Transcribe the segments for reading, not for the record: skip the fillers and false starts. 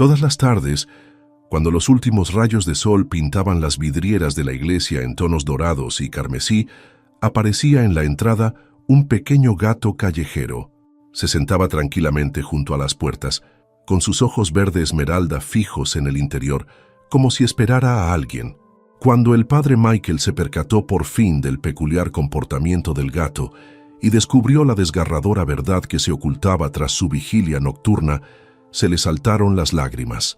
Todas las tardes, cuando los últimos rayos de sol pintaban las vidrieras de la iglesia en tonos dorados y carmesí, aparecía en la entrada un pequeño gato callejero. Se sentaba tranquilamente junto a las puertas, con sus ojos verde esmeralda fijos en el interior, como si esperara a alguien. Cuando el padre Michael se percató por fin del peculiar comportamiento del gato y descubrió la desgarradora verdad que se ocultaba tras su vigilia nocturna, se le saltaron las lágrimas.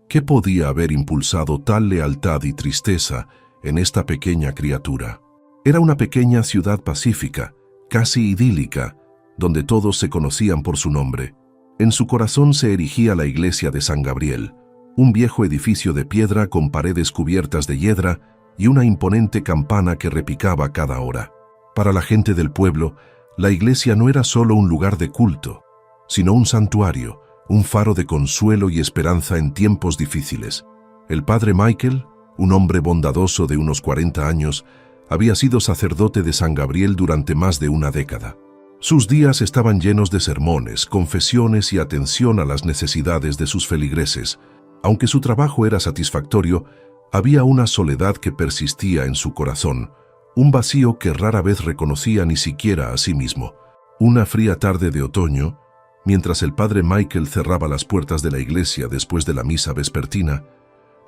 ¿Qué podía haber impulsado tal lealtad y tristeza en esta pequeña criatura? Era una pequeña ciudad pacífica, casi idílica, donde todos se conocían por su nombre. En su corazón se erigía la iglesia de San Gabriel, un viejo edificio de piedra con paredes cubiertas de hiedra y una imponente campana que repicaba cada hora. Para la gente del pueblo, la iglesia no era solo un lugar de culto, sino un santuario, un faro de consuelo y esperanza en tiempos difíciles. El padre Michael, un hombre bondadoso de unos 40 años, había sido sacerdote de San Gabriel durante más de una década. Sus días estaban llenos de sermones, confesiones y atención a las necesidades de sus feligreses. Aunque su trabajo era satisfactorio, había una soledad que persistía en su corazón, un vacío que rara vez reconocía ni siquiera a sí mismo. Una fría tarde de otoño, mientras el padre Michael cerraba las puertas de la iglesia después de la misa vespertina,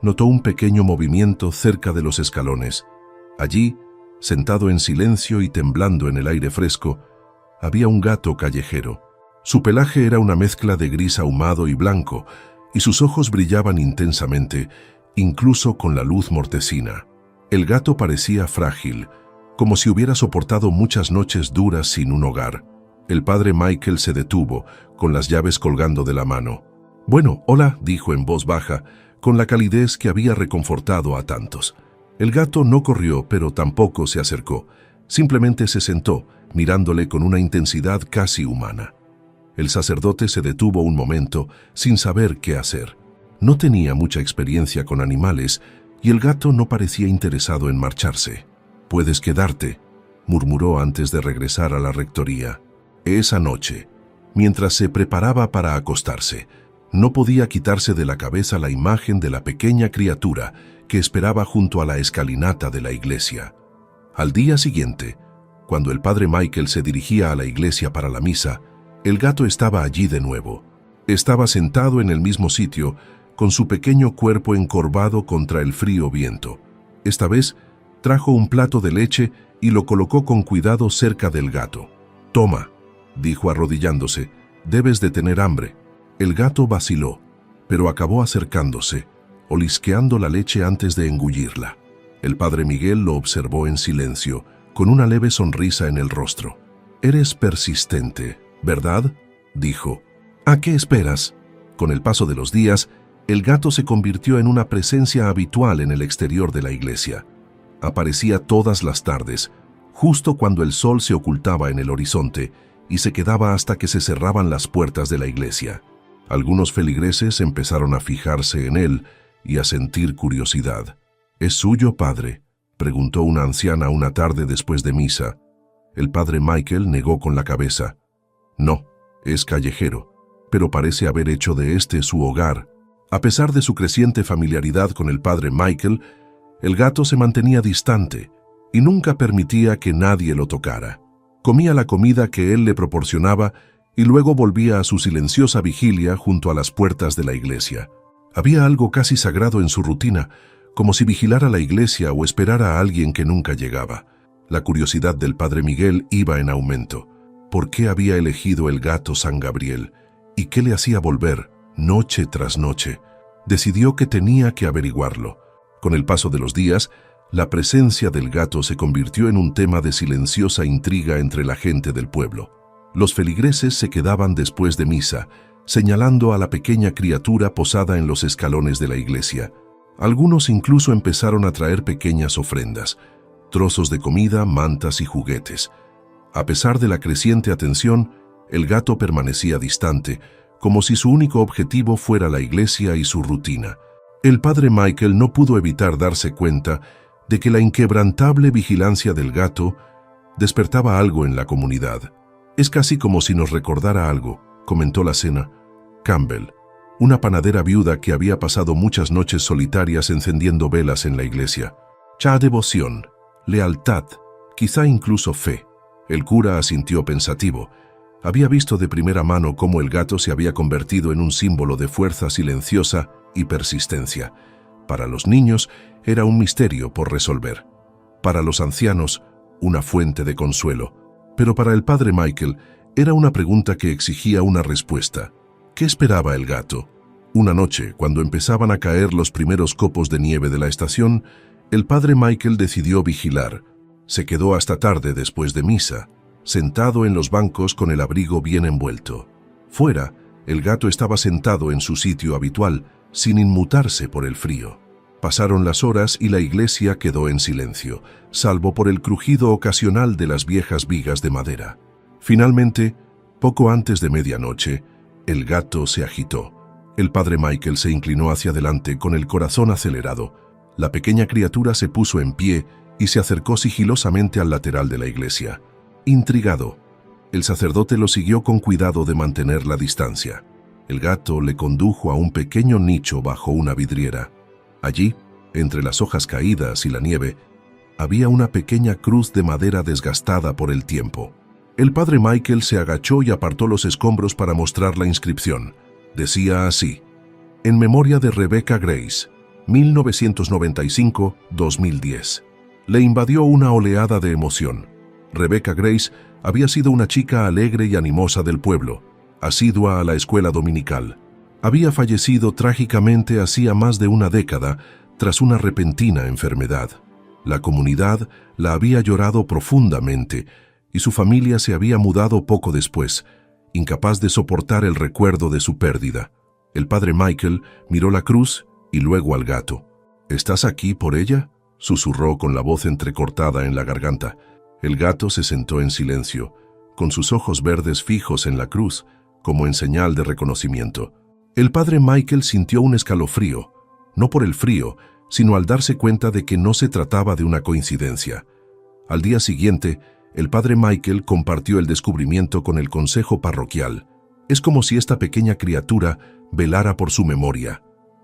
notó un pequeño movimiento cerca de los escalones. Allí, sentado en silencio y temblando en el aire fresco, había un gato callejero. Su pelaje era una mezcla de gris ahumado y blanco, y sus ojos brillaban intensamente, incluso con la luz mortecina. El gato parecía frágil, como si hubiera soportado muchas noches duras sin un hogar. El padre Michael se detuvo, con las llaves colgando de la mano. «Bueno, hola», dijo en voz baja, con la calidez que había reconfortado a tantos. El gato no corrió, pero tampoco se acercó. Simplemente se sentó, mirándole con una intensidad casi humana. El sacerdote se detuvo un momento, sin saber qué hacer. No tenía mucha experiencia con animales, y el gato no parecía interesado en marcharse. «Puedes quedarte», murmuró antes de regresar a la rectoría. Esa noche, mientras se preparaba para acostarse, no podía quitarse de la cabeza la imagen de la pequeña criatura que esperaba junto a la escalinata de la iglesia. Al día siguiente, cuando el padre Michael se dirigía a la iglesia para la misa, el gato estaba allí de nuevo. Estaba sentado en el mismo sitio, con su pequeño cuerpo encorvado contra el frío viento. Esta vez, trajo un plato de leche y lo colocó con cuidado cerca del gato. «Toma», dijo arrodillándose, «debes de tener hambre». El gato vaciló, pero acabó acercándose, olisqueando la leche antes de engullirla. El padre Miguel lo observó en silencio, con una leve sonrisa en el rostro. «Eres persistente, ¿verdad?», dijo. «¿A qué esperas?». Con el paso de los días, el gato se convirtió en una presencia habitual en el exterior de la iglesia. Aparecía todas las tardes, justo cuando el sol se ocultaba en el horizonte, y se quedaba hasta que se cerraban las puertas de la iglesia. Algunos feligreses empezaron a fijarse en él y a sentir curiosidad. «¿Es suyo, padre?», preguntó una anciana una tarde después de misa. El padre Michael negó con la cabeza. «No, es callejero, pero parece haber hecho de este su hogar». A pesar de su creciente familiaridad con el padre Michael, el gato se mantenía distante y nunca permitía que nadie lo tocara. Comía la comida que él le proporcionaba y luego volvía a su silenciosa vigilia junto a las puertas de la iglesia. Había algo casi sagrado en su rutina, como si vigilara la iglesia o esperara a alguien que nunca llegaba. La curiosidad del padre Miguel iba en aumento. ¿Por qué había elegido el gato San Gabriel? ¿Y qué le hacía volver, noche tras noche? Decidió que tenía que averiguarlo. Con el paso de los días, la presencia del gato se convirtió en un tema de silenciosa intriga entre la gente del pueblo. Los feligreses se quedaban después de misa, señalando a la pequeña criatura posada en los escalones de la iglesia. Algunos incluso empezaron a traer pequeñas ofrendas, trozos de comida, mantas y juguetes. A pesar de la creciente atención, el gato permanecía distante, como si su único objetivo fuera la iglesia y su rutina. El padre Michael no pudo evitar darse cuenta de que la inquebrantable vigilancia del gato despertaba algo en la comunidad. «Es casi como si nos recordara algo», comentó la cena. «Campbell, una panadera viuda que había pasado muchas noches solitarias encendiendo velas en la iglesia. Ya devoción, lealtad, quizá incluso fe. El cura asintió pensativo. Había visto de primera mano cómo el gato se había convertido en un símbolo de fuerza silenciosa y persistencia. Para los niños era un misterio por resolver. Para los ancianos, una fuente de consuelo. Pero para el padre Michael era una pregunta que exigía una respuesta. ¿Qué esperaba el gato? Una noche, cuando empezaban a caer los primeros copos de nieve de la estación, el padre Michael decidió vigilar. Se quedó hasta tarde después de misa, sentado en los bancos con el abrigo bien envuelto. Fuera, el gato estaba sentado en su sitio habitual, sin inmutarse por el frío. Pasaron las horas y la iglesia quedó en silencio, salvo por el crujido ocasional de las viejas vigas de madera. Finalmente, poco antes de medianoche, el gato se agitó. El padre Michael se inclinó hacia adelante con el corazón acelerado. La pequeña criatura se puso en pie y se acercó sigilosamente al lateral de la iglesia. Intrigado, el sacerdote lo siguió con cuidado de mantener la distancia. El gato le condujo a un pequeño nicho bajo una vidriera. Allí, entre las hojas caídas y la nieve, había una pequeña cruz de madera desgastada por el tiempo. El padre Michael se agachó y apartó los escombros para mostrar la inscripción. Decía así: en memoria de Rebecca Grace, 1995-2010. Le invadió una oleada de emoción. Rebecca Grace había sido una chica alegre y animosa del pueblo, asidua a la escuela dominical. Había fallecido trágicamente hacía más de una década tras una repentina enfermedad. La comunidad la había llorado profundamente y su familia se había mudado poco después, incapaz de soportar el recuerdo de su pérdida. El padre Michael miró la cruz y luego al gato. ¿Estás aquí por ella?, susurró con la voz entrecortada en la garganta. El gato se sentó en silencio, con sus ojos verdes fijos en la cruz, como en señal de reconocimiento. El padre Michael sintió un escalofrío, no por el frío, sino al darse cuenta de que no se trataba de una coincidencia. Al día siguiente, el padre Michael compartió el descubrimiento con el consejo parroquial. Es como si esta pequeña criatura velara por su memoria,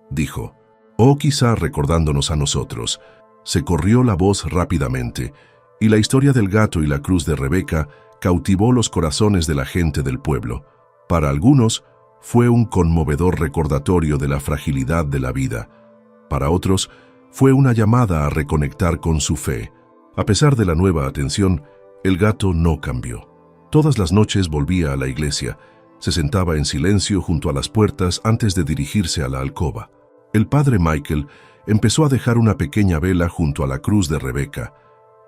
dijo. O quizá recordándonos a nosotros. Se corrió la voz rápidamente, y la historia del gato y la cruz de Rebecca cautivó los corazones de la gente del pueblo. Para algunos, fue un conmovedor recordatorio de la fragilidad de la vida. Para otros, fue una llamada a reconectar con su fe. A pesar de la nueva atención, el gato no cambió. Todas las noches volvía a la iglesia. Se sentaba en silencio junto a las puertas antes de dirigirse a la alcoba. El padre Michael empezó a dejar una pequeña vela junto a la cruz de Rebecca,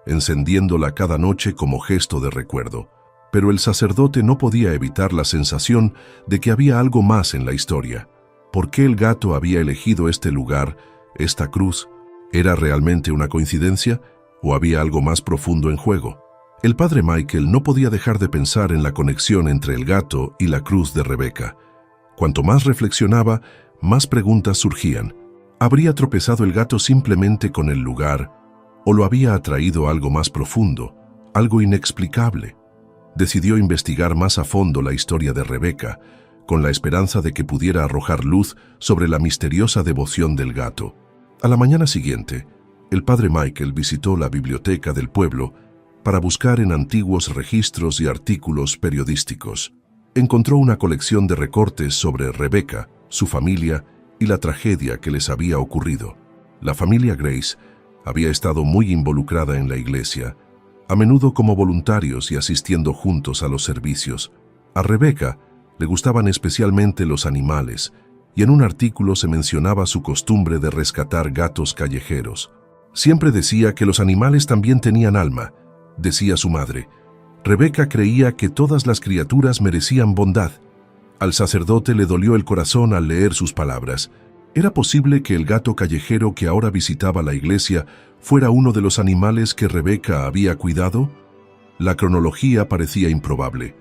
encendiéndola cada noche como gesto de recuerdo. Pero el sacerdote no podía evitar la sensación de que había algo más en la historia. ¿Por qué el gato había elegido este lugar, esta cruz? ¿Era realmente una coincidencia o había algo más profundo en juego? El padre Michael no podía dejar de pensar en la conexión entre el gato y la cruz de Rebecca. Cuanto más reflexionaba, más preguntas surgían. ¿Habría tropezado el gato simplemente con el lugar o lo había atraído algo más profundo, algo inexplicable? Decidió investigar más a fondo la historia de Rebecca, con la esperanza de que pudiera arrojar luz sobre la misteriosa devoción del gato. A la mañana siguiente, el padre Michael visitó la biblioteca del pueblo para buscar en antiguos registros y artículos periodísticos. Encontró una colección de recortes sobre Rebecca, su familia y la tragedia que les había ocurrido. La familia Grace había estado muy involucrada en la iglesia, a menudo como voluntarios y asistiendo juntos a los servicios. A Rebecca le gustaban especialmente los animales, y en un artículo se mencionaba su costumbre de rescatar gatos callejeros. Siempre decía que los animales también tenían alma, decía su madre. Rebecca creía que todas las criaturas merecían bondad. Al sacerdote le dolió el corazón al leer sus palabras. ¿Era posible que el gato callejero que ahora visitaba la iglesia fuera uno de los animales que Rebecca había cuidado? La cronología parecía improbable.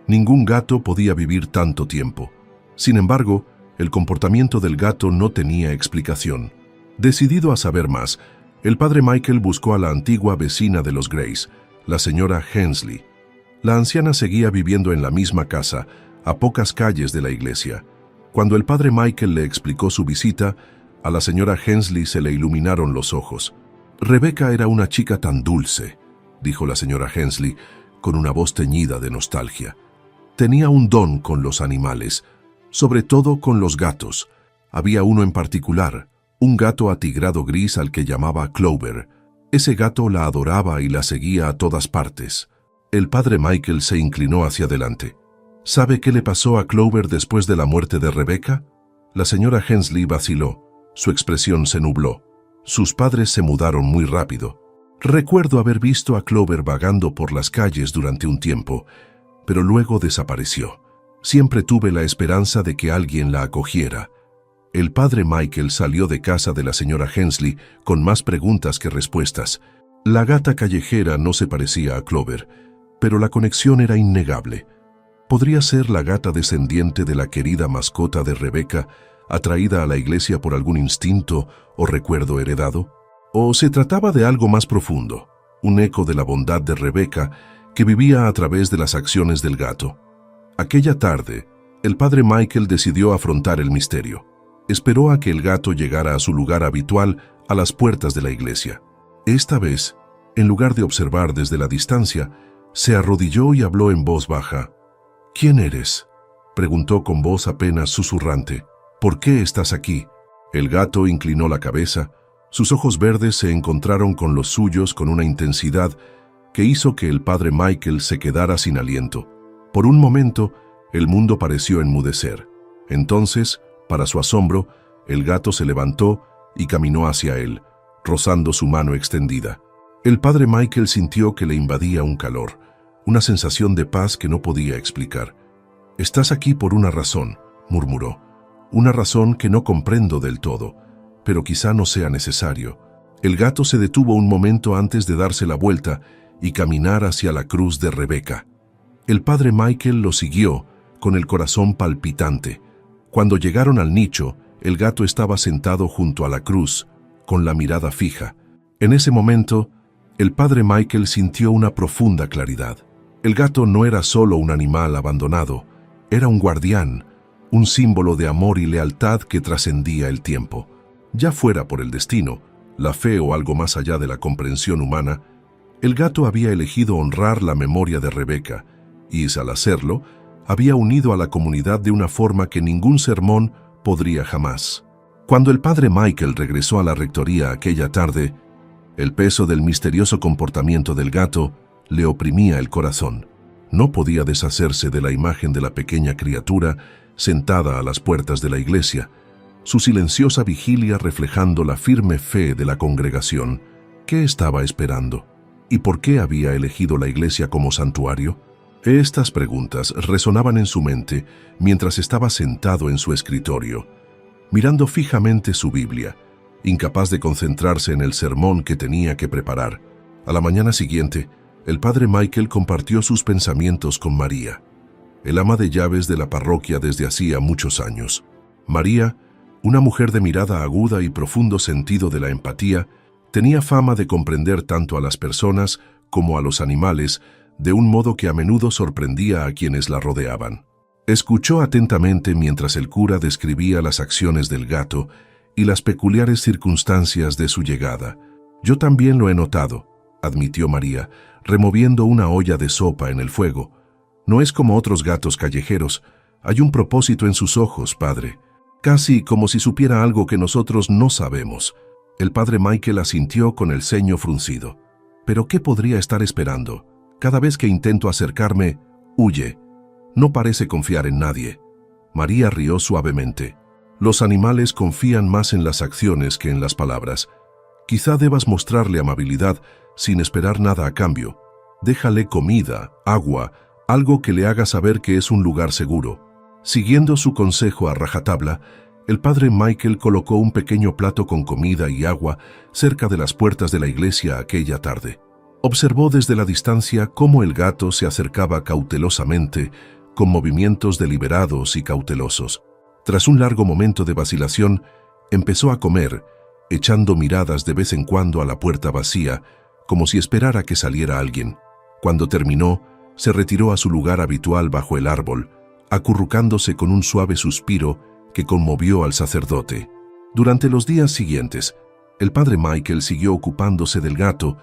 Ningún gato podía vivir tanto tiempo. Sin embargo, el comportamiento del gato no tenía explicación. Decidido a saber más, el padre Michael buscó a la antigua vecina de los Grace, la señora Hensley. La anciana seguía viviendo en la misma casa, a pocas calles de la iglesia. Cuando el padre Michael le explicó su visita, a la señora Hensley se le iluminaron los ojos. «Rebecca era una chica tan dulce», dijo la señora Hensley, con una voz teñida de nostalgia. «Tenía un don con los animales, sobre todo con los gatos. Había uno en particular, un gato atigrado gris al que llamaba Clover. Ese gato la adoraba y la seguía a todas partes». El padre Michael se inclinó hacia adelante. «¿Sabe qué le pasó a Clover después de la muerte de Rebecca?» La señora Hensley vaciló. Su expresión se nubló. Sus padres se mudaron muy rápido. «Recuerdo haber visto a Clover vagando por las calles durante un tiempo, pero luego desapareció. Siempre tuve la esperanza de que alguien la acogiera». El padre Michael salió de casa de la señora Hensley con más preguntas que respuestas. La gata callejera no se parecía a Clover, pero la conexión era innegable. ¿Podría ser la gata descendiente de la querida mascota de Rebecca, atraída a la iglesia por algún instinto o recuerdo heredado? ¿O se trataba de algo más profundo, un eco de la bondad de Rebecca que vivía a través de las acciones del gato? Aquella tarde, el padre Michael decidió afrontar el misterio. Esperó a que el gato llegara a su lugar habitual a las puertas de la iglesia. Esta vez, en lugar de observar desde la distancia, se arrodilló y habló en voz baja. «¿Quién eres?», preguntó con voz apenas susurrante. «¿Por qué estás aquí?». El gato inclinó la cabeza. Sus ojos verdes se encontraron con los suyos con una intensidad que hizo que el padre Michael se quedara sin aliento. Por un momento, el mundo pareció enmudecer. Entonces, para su asombro, el gato se levantó y caminó hacia él, rozando su mano extendida. El padre Michael sintió que le invadía un calor, una sensación de paz que no podía explicar. «Estás aquí por una razón», murmuró. «Una razón que no comprendo del todo, pero quizá no sea necesario». El gato se detuvo un momento antes de darse la vuelta y caminar hacia la cruz de Rebecca. El padre Michael lo siguió, con el corazón palpitante. Cuando llegaron al nicho, el gato estaba sentado junto a la cruz, con la mirada fija. En ese momento, el padre Michael sintió una profunda claridad. El gato no era solo un animal abandonado, era un guardián, un símbolo de amor y lealtad que trascendía el tiempo. Ya fuera por el destino, la fe o algo más allá de la comprensión humana, el gato había elegido honrar la memoria de Rebecca y, al hacerlo, había unido a la comunidad de una forma que ningún sermón podría jamás. Cuando el padre Michael regresó a la rectoría aquella tarde, el peso del misterioso comportamiento del gato le oprimía el corazón. No podía deshacerse de la imagen de la pequeña criatura sentada a las puertas de la iglesia, su silenciosa vigilia reflejando la firme fe de la congregación. ¿Qué estaba esperando? ¿Y por qué había elegido la iglesia como santuario? Estas preguntas resonaban en su mente mientras estaba sentado en su escritorio, mirando fijamente su Biblia, incapaz de concentrarse en el sermón que tenía que preparar. A la mañana siguiente, el padre Michael compartió sus pensamientos con María, el ama de llaves de la parroquia desde hacía muchos años. María, una mujer de mirada aguda y profundo sentido de la empatía, tenía fama de comprender tanto a las personas como a los animales, de un modo que a menudo sorprendía a quienes la rodeaban. Escuchó atentamente mientras el cura describía las acciones del gato y las peculiares circunstancias de su llegada. «Yo también lo he notado», admitió María, removiendo una olla de sopa en el fuego. «No es como otros gatos callejeros. Hay un propósito en sus ojos, padre. Casi como si supiera algo que nosotros no sabemos». El padre Michael asintió con el ceño fruncido. «¿Pero qué podría estar esperando? Cada vez que intento acercarme, huye. No parece confiar en nadie». María rió suavemente. «Los animales confían más en las acciones que en las palabras. Quizá debas mostrarle amabilidad sin esperar nada a cambio. Déjale comida, agua, algo que le haga saber que es un lugar seguro». Siguiendo su consejo a rajatabla, el padre Michael colocó un pequeño plato con comida y agua cerca de las puertas de la iglesia aquella tarde. Observó desde la distancia cómo el gato se acercaba cautelosamente, con movimientos deliberados y cautelosos. Tras un largo momento de vacilación, empezó a comer, echando miradas de vez en cuando a la puerta vacía, como si esperara que saliera alguien. Cuando terminó, se retiró a su lugar habitual bajo el árbol, acurrucándose con un suave suspiro que conmovió al sacerdote. Durante los días siguientes, el padre Michael siguió ocupándose del gato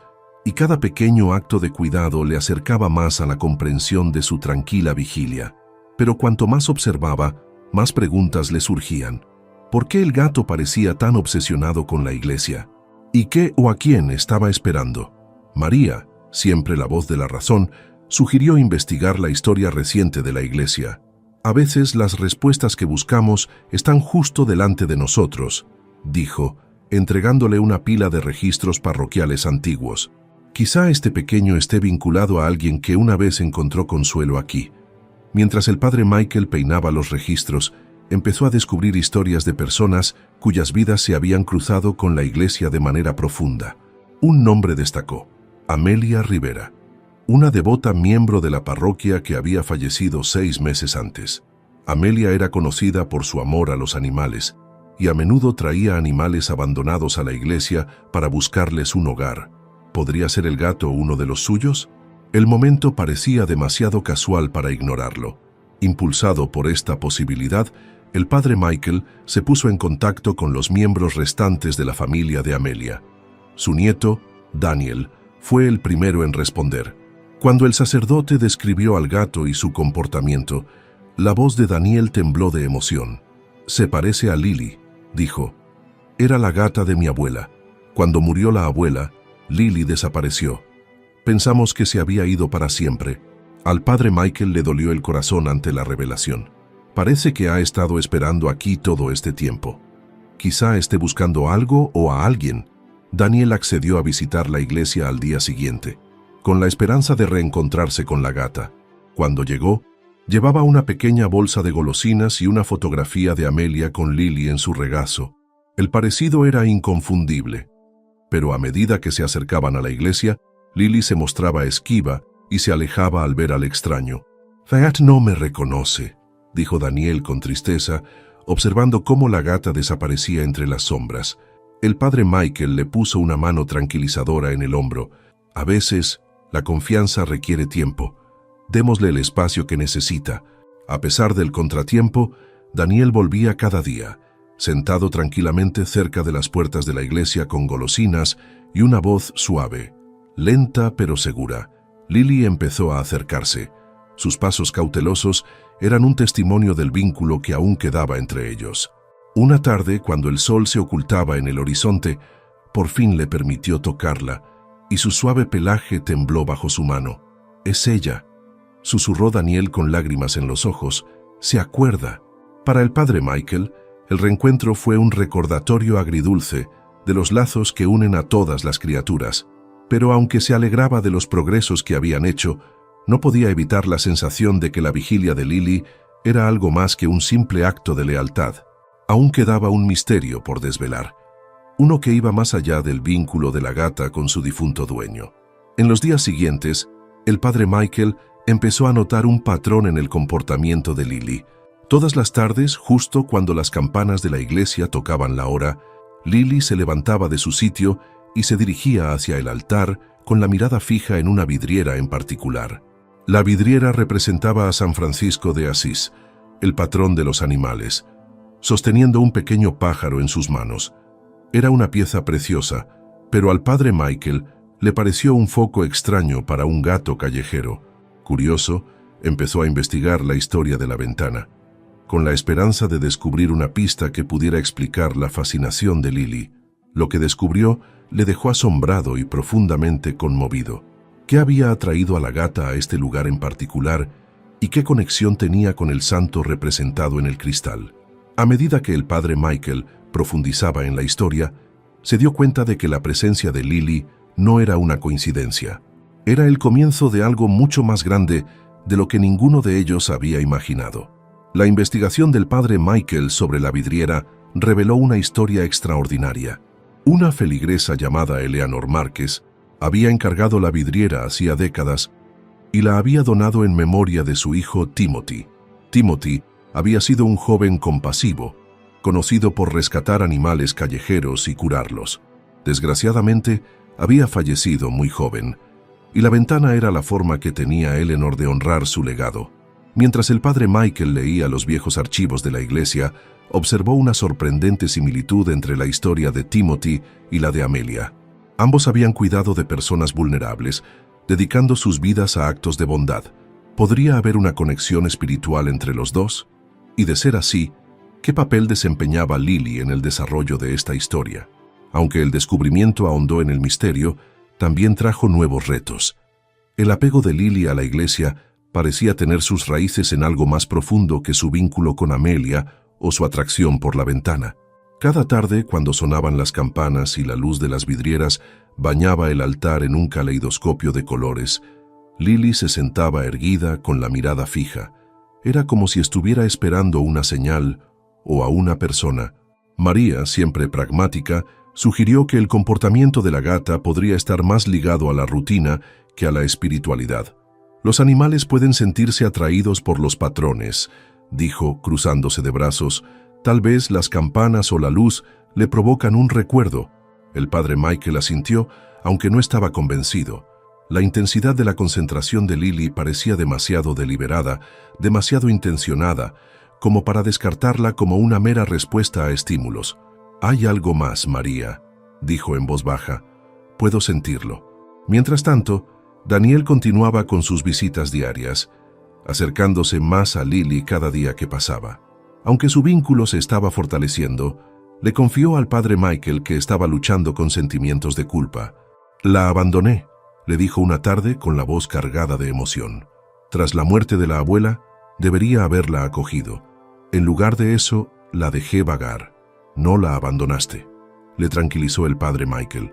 y cada pequeño acto de cuidado le acercaba más a la comprensión de su tranquila vigilia. Pero cuanto más observaba, más preguntas le surgían. ¿Por qué el gato parecía tan obsesionado con la iglesia? ¿Y qué o a quién estaba esperando? María, siempre la voz de la razón, sugirió investigar la historia reciente de la iglesia. A veces las respuestas que buscamos están justo delante de nosotros, dijo, entregándole una pila de registros parroquiales antiguos. Quizá este pequeño esté vinculado a alguien que una vez encontró consuelo aquí. Mientras el padre Michael peinaba los registros, empezó a descubrir historias de personas cuyas vidas se habían cruzado con la iglesia de manera profunda. Un nombre destacó: Amelia Rivera, una devota miembro de la parroquia que había fallecido 6 meses antes. Amelia era conocida por su amor a los animales y a menudo traía animales abandonados a la iglesia para buscarles un hogar. ¿Podría ser el gato uno de los suyos? El momento parecía demasiado casual para ignorarlo. Impulsado por esta posibilidad, el padre Michael se puso en contacto con los miembros restantes de la familia de Amelia. Su nieto, Daniel, fue el primero en responder. Cuando el sacerdote describió al gato y su comportamiento, la voz de Daniel tembló de emoción. «Se parece a Lily», dijo. «Era la gata de mi abuela. Cuando murió la abuela, Lily desapareció. Pensamos que se había ido para siempre». Al padre Michael le dolió el corazón ante la revelación. Parece que ha estado esperando aquí todo este tiempo. Quizá esté buscando algo o a alguien. Daniel accedió a visitar la iglesia al día siguiente, con la esperanza de reencontrarse con la gata. Cuando llegó, llevaba una pequeña bolsa de golosinas y una fotografía de Amelia con Lily en su regazo. El parecido era inconfundible, pero a medida que se acercaban a la iglesia, Lily se mostraba esquiva y se alejaba al ver al extraño. «Fayette no me reconoce», dijo Daniel con tristeza, observando cómo la gata desaparecía entre las sombras. El padre Michael le puso una mano tranquilizadora en el hombro. «A veces, la confianza requiere tiempo. Démosle el espacio que necesita». A pesar del contratiempo, Daniel volvía cada día, sentado tranquilamente cerca de las puertas de la iglesia con golosinas y una voz suave, lenta pero segura. Lily empezó a acercarse. Sus pasos cautelosos eran un testimonio del vínculo que aún quedaba entre ellos. Una tarde, cuando el sol se ocultaba en el horizonte, por fin le permitió tocarla, y su suave pelaje tembló bajo su mano. «Es ella», susurró Daniel con lágrimas en los ojos. «Se acuerda». Para el padre Michael, el reencuentro fue un recordatorio agridulce de los lazos que unen a todas las criaturas. Pero aunque se alegraba de los progresos que habían hecho, no podía evitar la sensación de que la vigilia de Lily era algo más que un simple acto de lealtad. Aún quedaba un misterio por desvelar, uno que iba más allá del vínculo de la gata con su difunto dueño. En los días siguientes, el padre Michael empezó a notar un patrón en el comportamiento de Lily. Todas las tardes, justo cuando las campanas de la iglesia tocaban la hora, Lily se levantaba de su sitio y se dirigía hacia el altar con la mirada fija en una vidriera en particular. La vidriera representaba a San Francisco de Asís, el patrón de los animales, sosteniendo un pequeño pájaro en sus manos. Era una pieza preciosa, pero al padre Michael le pareció un foco extraño para un gato callejero. Curioso, empezó a investigar la historia de la ventana, con la esperanza de descubrir una pista que pudiera explicar la fascinación de Lily. Lo que descubrió le dejó asombrado y profundamente conmovido. ¿Qué había atraído a la gata a este lugar en particular y qué conexión tenía con el santo representado en el cristal? A medida que el padre Michael profundizaba en la historia, se dio cuenta de que la presencia de Lily no era una coincidencia. Era el comienzo de algo mucho más grande de lo que ninguno de ellos había imaginado. La investigación del padre Michael sobre la vidriera reveló una historia extraordinaria. Una feligresa llamada Eleanor Márquez había encargado la vidriera hacía décadas y la había donado en memoria de su hijo Timothy. Timothy había sido un joven compasivo, conocido por rescatar animales callejeros y curarlos. Desgraciadamente, había fallecido muy joven, y la ventana era la forma que tenía Eleanor de honrar su legado. Mientras el padre Michael leía los viejos archivos de la iglesia, observó una sorprendente similitud entre la historia de Timothy y la de Amelia. Ambos habían cuidado de personas vulnerables, dedicando sus vidas a actos de bondad. ¿Podría haber una conexión espiritual entre los dos? Y de ser así, ¿qué papel desempeñaba Lily en el desarrollo de esta historia? Aunque el descubrimiento ahondó en el misterio, también trajo nuevos retos. El apego de Lily a la iglesia parecía tener sus raíces en algo más profundo que su vínculo con Amelia o su atracción por la ventana. Cada tarde, cuando sonaban las campanas y la luz de las vidrieras bañaba el altar en un caleidoscopio de colores, Lily se sentaba erguida con la mirada fija. Era como si estuviera esperando una señal o a una persona. María, siempre pragmática, sugirió que el comportamiento de la gata podría estar más ligado a la rutina que a la espiritualidad. Los animales pueden sentirse atraídos por los patrones, dijo, cruzándose de brazos. Tal vez las campanas o la luz le provocan un recuerdo. El padre Michael asintió, aunque no estaba convencido. La intensidad de la concentración de Lily parecía demasiado deliberada, demasiado intencionada, como para descartarla como una mera respuesta a estímulos. «Hay algo más, María», dijo en voz baja. «Puedo sentirlo». Mientras tanto, Daniel continuaba con sus visitas diarias, acercándose más a Lily cada día que pasaba. Aunque su vínculo se estaba fortaleciendo, le confió al padre Michael que estaba luchando con sentimientos de culpa. «La abandoné», le dijo una tarde con la voz cargada de emoción. «Tras la muerte de la abuela, debería haberla acogido. En lugar de eso, la dejé vagar. No la abandonaste», le tranquilizó el padre Michael.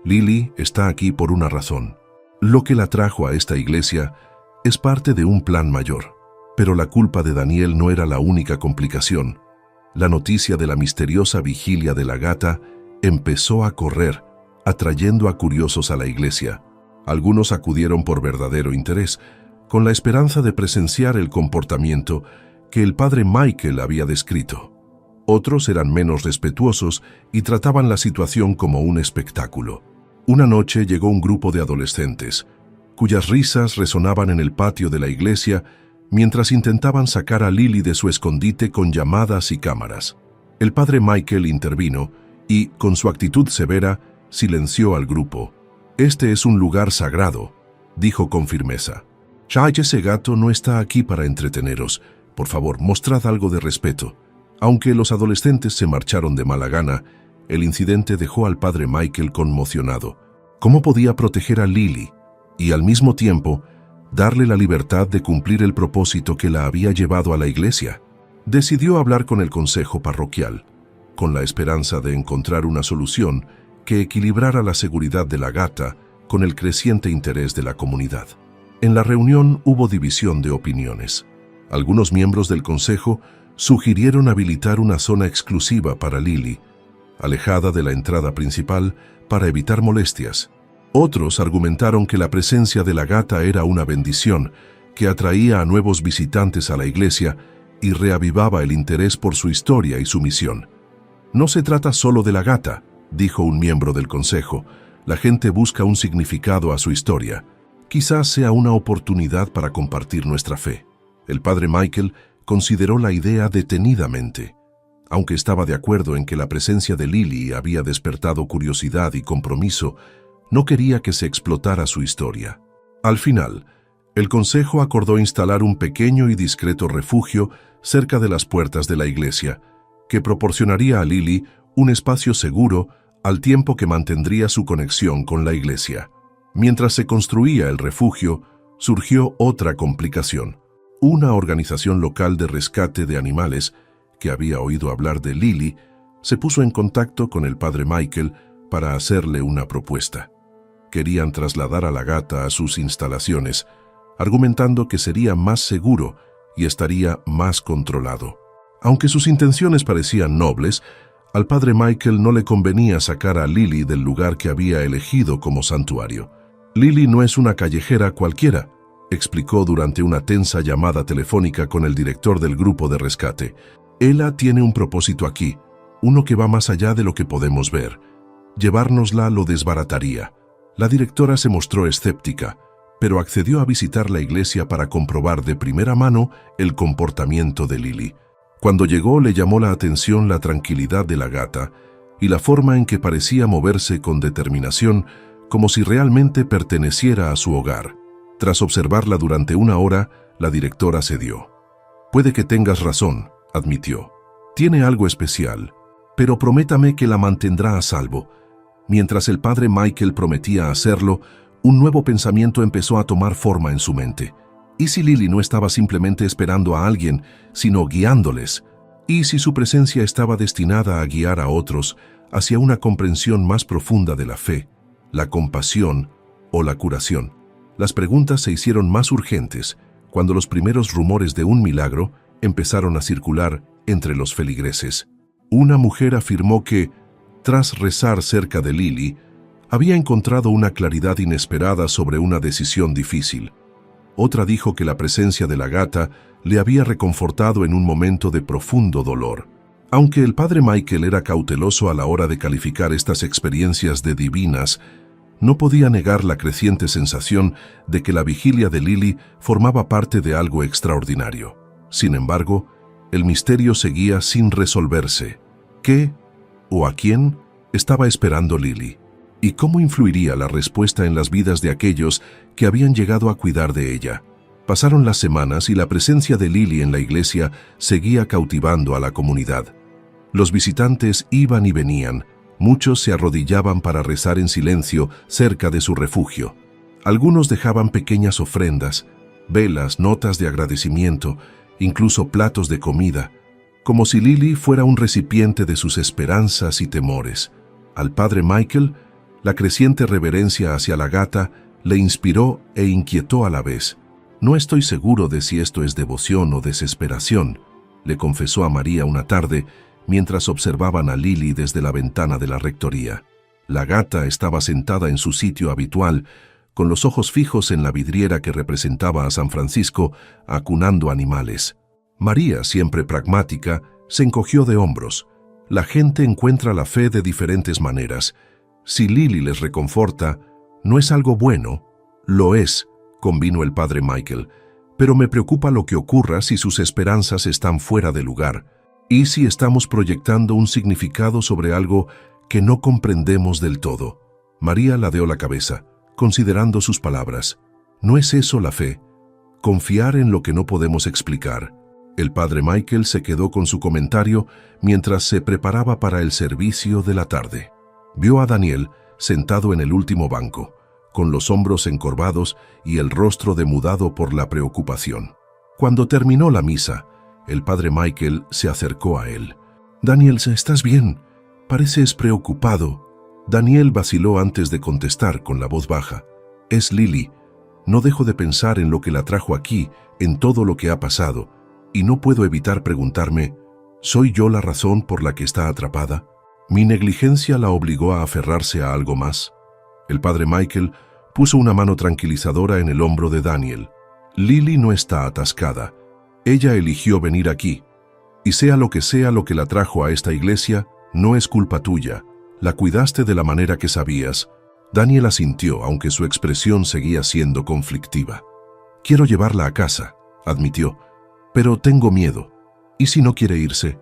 «Lily está aquí por una razón. Lo que la trajo a esta iglesia es parte de un plan mayor». Pero la culpa de Daniel no era la única complicación. La noticia de la misteriosa vigilia de la gata empezó a correr, atrayendo a curiosos a la iglesia. Algunos acudieron por verdadero interés, con la esperanza de presenciar el comportamiento que el padre Michael había descrito. Otros eran menos respetuosos y trataban la situación como un espectáculo. Una noche llegó un grupo de adolescentes, cuyas risas resonaban en el patio de la iglesia mientras intentaban sacar a Lily de su escondite con llamadas y cámaras. El padre Michael intervino y, con su actitud severa, silenció al grupo. «Este es un lugar sagrado», dijo con firmeza. «Ese gato no está aquí para entreteneros. Por favor, mostrad algo de respeto». Aunque los adolescentes se marcharon de mala gana, el incidente dejó al padre Michael conmocionado. ¿Cómo podía proteger a Lily y, al mismo tiempo, darle la libertad de cumplir el propósito que la había llevado a la iglesia? Decidió hablar con el consejo parroquial, con la esperanza de encontrar una solución que equilibrara la seguridad de la gata con el creciente interés de la comunidad. En la reunión hubo división de opiniones. Algunos miembros del consejo sugirieron habilitar una zona exclusiva para Lily, alejada de la entrada principal para evitar molestias. Otros argumentaron que la presencia de la gata era una bendición que atraía a nuevos visitantes a la iglesia y reavivaba el interés por su historia y su misión. «No se trata solo de la gata», dijo un miembro del consejo. «La gente busca un significado a su historia. Quizás sea una oportunidad para compartir nuestra fe». El padre Michael consideró la idea detenidamente. Aunque estaba de acuerdo en que la presencia de Lily había despertado curiosidad y compromiso, no quería que se explotara su historia. Al final, el consejo acordó instalar un pequeño y discreto refugio cerca de las puertas de la iglesia, que proporcionaría a Lily un espacio seguro al tiempo que mantendría su conexión con la iglesia. Mientras se construía el refugio, surgió otra complicación. Una organización local de rescate de animales, que había oído hablar de Lily, se puso en contacto con el padre Michael para hacerle una propuesta. Querían trasladar a la gata a sus instalaciones, argumentando que sería más seguro y estaría más controlado. Aunque sus intenciones parecían nobles, al padre Michael no le convenía sacar a Lily del lugar que había elegido como santuario. «Lily no es una callejera cualquiera», explicó durante una tensa llamada telefónica con el director del grupo de rescate. «Ella tiene un propósito aquí, uno que va más allá de lo que podemos ver. Llevárnosla lo desbarataría». La directora se mostró escéptica, pero accedió a visitar la iglesia para comprobar de primera mano el comportamiento de Lily. Cuando llegó, le llamó la atención la tranquilidad de la gata y la forma en que parecía moverse con determinación, como si realmente perteneciera a su hogar. Tras observarla durante 1 hora, la directora cedió. «Puede que tengas razón», admitió. «Tiene algo especial, pero prométame que la mantendrá a salvo». Mientras el padre Michael prometía hacerlo, un nuevo pensamiento empezó a tomar forma en su mente. ¿Y si Lily no estaba simplemente esperando a alguien, sino guiándoles? ¿Y si su presencia estaba destinada a guiar a otros hacia una comprensión más profunda de la fe, la compasión o la curación? Las preguntas se hicieron más urgentes cuando los primeros rumores de un milagro empezaron a circular entre los feligreses. Una mujer afirmó que, tras rezar cerca de Lily, había encontrado una claridad inesperada sobre una decisión difícil. Otra dijo que la presencia de la gata le había reconfortado en un momento de profundo dolor. Aunque el padre Michael era cauteloso a la hora de calificar estas experiencias de divinas, no podía negar la creciente sensación de que la vigilia de Lily formaba parte de algo extraordinario. Sin embargo, el misterio seguía sin resolverse. ¿Qué o a quién estaba esperando Lily? ¿Y cómo influiría la respuesta en las vidas de aquellos que habían llegado a cuidar de ella? Pasaron las semanas y la presencia de Lily en la iglesia seguía cautivando a la comunidad. Los visitantes iban y venían. Muchos se arrodillaban para rezar en silencio cerca de su refugio. Algunos dejaban pequeñas ofrendas, velas, notas de agradecimiento, incluso platos de comida, como si Lily fuera un recipiente de sus esperanzas y temores. Al padre Michael, la creciente reverencia hacia la gata le inspiró e inquietó a la vez. «No estoy seguro de si esto es devoción o desesperación», le confesó a María una tarde mientras observaban a Lily desde la ventana de la rectoría. La gata estaba sentada en su sitio habitual, con los ojos fijos en la vidriera que representaba a San Francisco, acunando animales. María, siempre pragmática, se encogió de hombros. La gente encuentra la fe de diferentes maneras. Si Lily les reconforta, ¿no es algo bueno? Lo es, convino el padre Michael, pero me preocupa lo que ocurra si sus esperanzas están fuera de lugar. ¿Y si estamos proyectando un significado sobre algo que no comprendemos del todo? María ladeó la cabeza, considerando sus palabras. ¿No es eso la fe? Confiar en lo que no podemos explicar. El padre Michael se quedó con su comentario mientras se preparaba para el servicio de la tarde. Vio a Daniel sentado en el último banco, con los hombros encorvados y el rostro demudado por la preocupación. Cuando terminó la misa, el padre Michael se acercó a él. «Daniel, ¿estás bien? Pareces preocupado». Daniel vaciló antes de contestar con la voz baja. «Es Lily. No dejo de pensar en lo que la trajo aquí, en todo lo que ha pasado, y no puedo evitar preguntarme, ¿soy yo la razón por la que está atrapada? ¿Mi negligencia la obligó a aferrarse a algo más?» El padre Michael puso una mano tranquilizadora en el hombro de Daniel. «Lily no está atascada. Ella eligió venir aquí. Y sea lo que la trajo a esta iglesia, no es culpa tuya. La cuidaste de la manera que sabías». Daniel asintió, aunque su expresión seguía siendo conflictiva. «Quiero llevarla a casa», admitió, «pero tengo miedo. ¿Y si no quiere irse?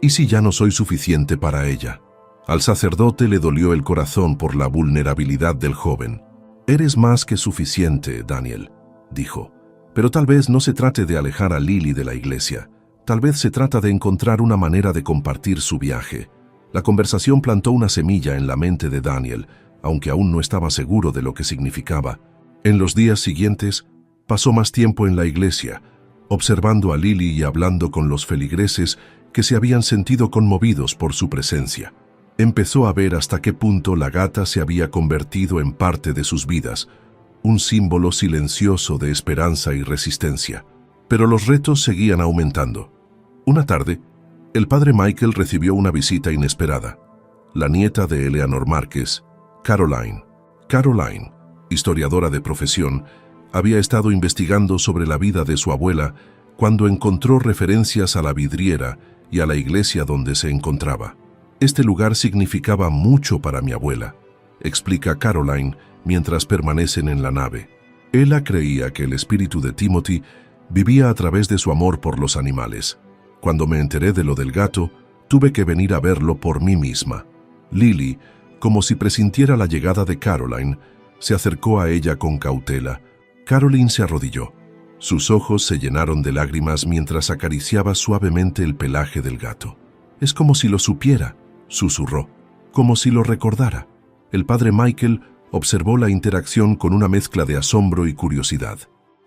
¿Y si ya no soy suficiente para ella?» Al sacerdote le dolió el corazón por la vulnerabilidad del joven. «Eres más que suficiente, Daniel», dijo. «Pero tal vez no se trate de alejar a Lily de la iglesia. Tal vez se trata de encontrar una manera de compartir su viaje». La conversación plantó una semilla en la mente de Daniel, aunque aún no estaba seguro de lo que significaba. En los días siguientes, pasó más tiempo en la iglesia, observando a Lily y hablando con los feligreses que se habían sentido conmovidos por su presencia. Empezó a ver hasta qué punto la gata se había convertido en parte de sus vidas, un símbolo silencioso de esperanza y resistencia. Pero los retos seguían aumentando. Una tarde, el padre Michael recibió una visita inesperada. La nieta de Eleanor Márquez, Caroline. Caroline, historiadora de profesión, había estado investigando sobre la vida de su abuela cuando encontró referencias a la vidriera y a la iglesia donde se encontraba. «Este lugar significaba mucho para mi abuela», explica Caroline mientras permanecen en la nave. Ella creía que el espíritu de Timothy vivía a través de su amor por los animales. Cuando me enteré de lo del gato, tuve que venir a verlo por mí misma. Lily, como si presintiera la llegada de Caroline, se acercó a ella con cautela. Caroline se arrodilló. Sus ojos se llenaron de lágrimas mientras acariciaba suavemente el pelaje del gato. «Es como si lo supiera», susurró, «como si lo recordara». El padre Michael observó la interacción con una mezcla de asombro y curiosidad.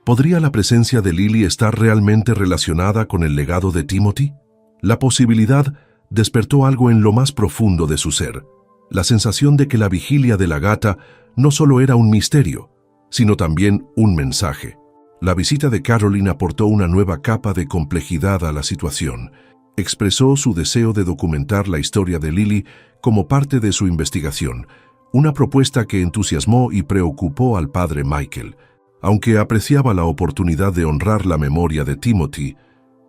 ¿Podría la presencia de Lily estar realmente relacionada con el legado de Timothy? La posibilidad despertó algo en lo más profundo de su ser, la sensación de que la vigilia de la gata no solo era un misterio, sino también un mensaje. La visita de Caroline aportó una nueva capa de complejidad a la situación. Expresó su deseo de documentar la historia de Lily como parte de su investigación, una propuesta que entusiasmó y preocupó al padre Michael. Aunque apreciaba la oportunidad de honrar la memoria de Timothy,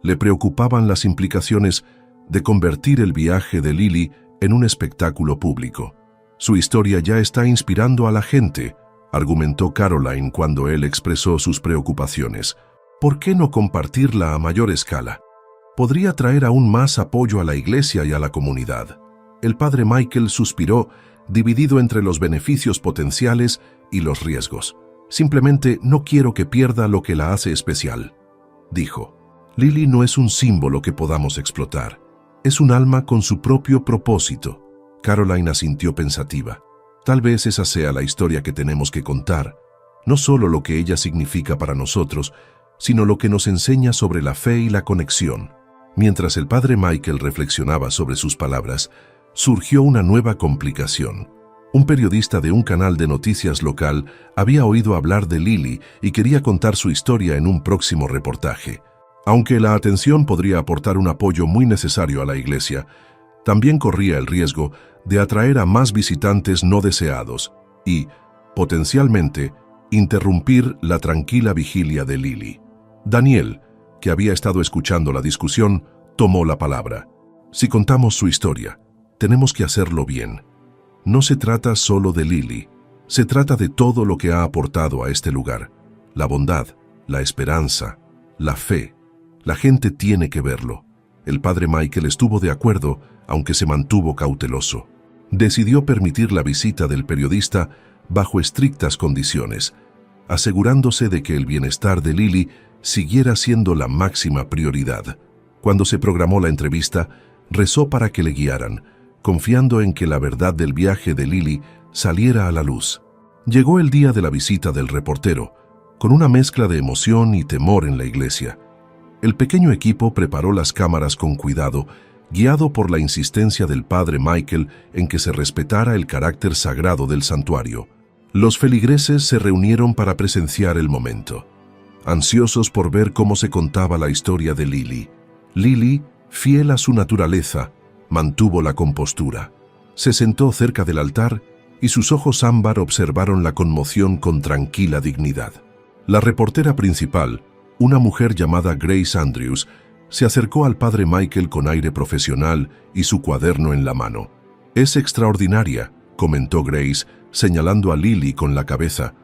le preocupaban las implicaciones de convertir el viaje de Lily en un espectáculo público. «Su historia ya está inspirando a la gente», argumentó Caroline cuando él expresó sus preocupaciones. «¿Por qué no compartirla a mayor escala? Podría traer aún más apoyo a la iglesia y a la comunidad». El padre Michael suspiró, dividido entre los beneficios potenciales y los riesgos. «Simplemente no quiero que pierda lo que la hace especial», dijo. «Lily no es un símbolo que podamos explotar. Es un alma con su propio propósito». Caroline asintió pensativa. «Tal vez esa sea la historia que tenemos que contar, no solo lo que ella significa para nosotros, sino lo que nos enseña sobre la fe y la conexión». Mientras el padre Michael reflexionaba sobre sus palabras, surgió una nueva complicación. Un periodista de un canal de noticias local había oído hablar de Lily y quería contar su historia en un próximo reportaje. Aunque la atención podría aportar un apoyo muy necesario a la iglesia, también corría el riesgo de atraer a más visitantes no deseados y, potencialmente, interrumpir la tranquila vigilia de Lily. Daniel, que había estado escuchando la discusión, tomó la palabra. «Si contamos su historia, tenemos que hacerlo bien. No se trata solo de Lily, se trata de todo lo que ha aportado a este lugar. La bondad, la esperanza, la fe. La gente tiene que verlo». El padre Michael estuvo de acuerdo, aunque se mantuvo cauteloso. Decidió permitir la visita del periodista bajo estrictas condiciones, asegurándose de que el bienestar de Lily siguiera siendo la máxima prioridad. Cuando se programó la entrevista, rezó para que le guiaran, confiando en que la verdad del viaje de Lily saliera a la luz. Llegó el día de la visita del reportero, con una mezcla de emoción y temor en la iglesia. El pequeño equipo preparó las cámaras con cuidado, guiado por la insistencia del padre Michael en que se respetara el carácter sagrado del santuario. Los feligreses se reunieron para presenciar el momento, ansiosos por ver cómo se contaba la historia de Lily. Lily, fiel a su naturaleza, mantuvo la compostura. Se sentó cerca del altar y sus ojos ámbar observaron la conmoción con tranquila dignidad. La reportera principal, una mujer llamada Grace Andrews, se acercó al padre Michael con aire profesional y su cuaderno en la mano. «Es extraordinaria», comentó Grace, señalando a Lily con la cabeza.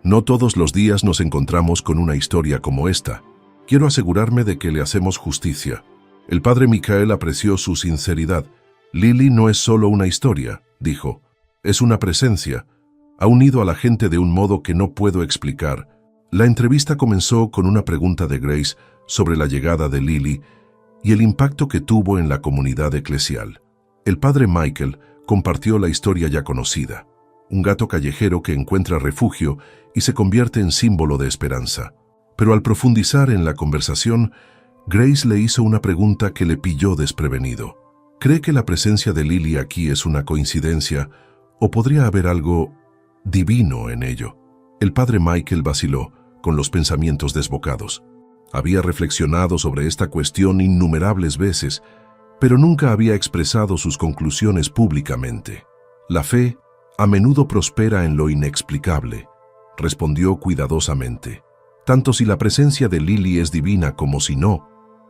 «No todos los días nos encontramos con una historia como esta. Quiero asegurarme de que le hacemos justicia». El padre Michael apreció su sinceridad. «Lily no es solo una historia», dijo. «Es una presencia. Ha unido a la gente de un modo que no puedo explicar». La entrevista comenzó con una pregunta de Grace sobre la llegada de Lily y el impacto que tuvo en la comunidad eclesial. El padre Michael compartió la historia ya conocida, un gato callejero que encuentra refugio y se convierte en símbolo de esperanza. Pero al profundizar en la conversación, Grace le hizo una pregunta que le pilló desprevenido. ¿Cree que la presencia de Lily aquí es una coincidencia o podría haber algo divino en ello? El padre Michael vaciló, con los pensamientos desbocados. Había reflexionado sobre esta cuestión innumerables veces, pero nunca había expresado sus conclusiones públicamente. «La fe a menudo prospera en lo inexplicable», respondió cuidadosamente. «Tanto si la presencia de Lily es divina como si no,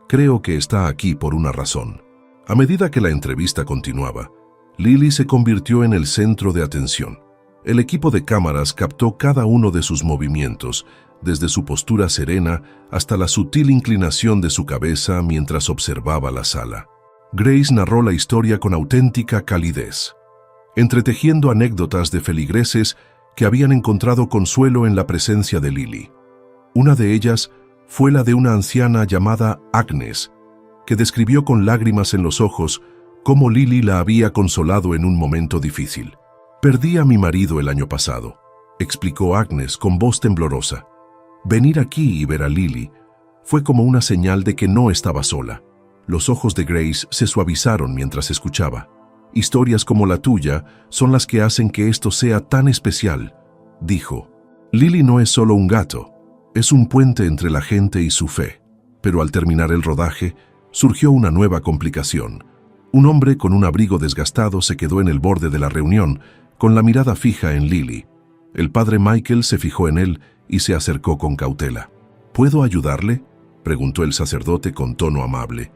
creo que está aquí por una razón». A medida que la entrevista continuaba, Lily se convirtió en el centro de atención. El equipo de cámaras captó cada uno de sus movimientos, desde su postura serena hasta la sutil inclinación de su cabeza mientras observaba la sala. Grace narró la historia con auténtica calidez, entretejiendo anécdotas de feligreses que habían encontrado consuelo en la presencia de Lily. Una de ellas fue la de una anciana llamada Agnes, que describió con lágrimas en los ojos cómo Lily la había consolado en un momento difícil. «Perdí a mi marido el año pasado», explicó Agnes con voz temblorosa. Venir aquí y ver a Lily fue como una señal de que no estaba sola. Los ojos de Grace se suavizaron mientras escuchaba. «Historias como la tuya son las que hacen que esto sea tan especial», dijo. «Lily no es solo un gato, es un puente entre la gente y su fe». Pero al terminar el rodaje, surgió una nueva complicación. Un hombre con un abrigo desgastado se quedó en el borde de la reunión, con la mirada fija en Lily. El padre Michael se fijó en él y se acercó con cautela. «¿Puedo ayudarle?», preguntó el sacerdote con tono amable.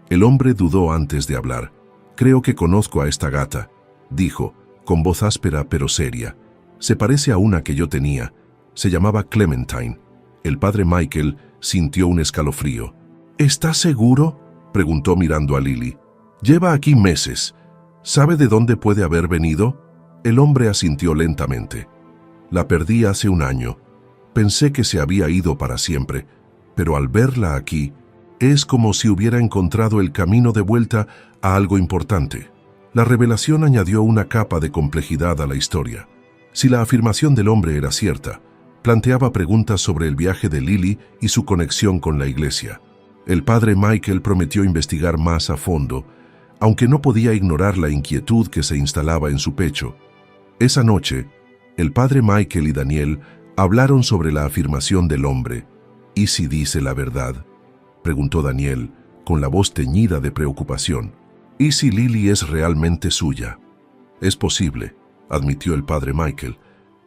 El hombre dudó antes de hablar. «Creo que conozco a esta gata», dijo, con voz áspera pero seria. «Se parece a una que yo tenía. Se llamaba Clementine». El padre Michael sintió un escalofrío. «¿Estás seguro?», preguntó mirando a Lily. «Lleva aquí meses. ¿Sabe de dónde puede haber venido?». El hombre asintió lentamente. «La perdí hace un año. Pensé que se había ido para siempre, pero al verla aquí, es como si hubiera encontrado el camino de vuelta a algo importante». La revelación añadió una capa de complejidad a la historia. Si la afirmación del hombre era cierta, planteaba preguntas sobre el viaje de Lily y su conexión con la iglesia. El padre Michael prometió investigar más a fondo, aunque no podía ignorar la inquietud que se instalaba en su pecho. Esa noche, el padre Michael y Daniel hablaron sobre la afirmación del hombre. «¿Y si dice la verdad?», preguntó Daniel, con la voz teñida de preocupación. «¿Y si Lily es realmente suya?». «Es posible», admitió el padre Michael,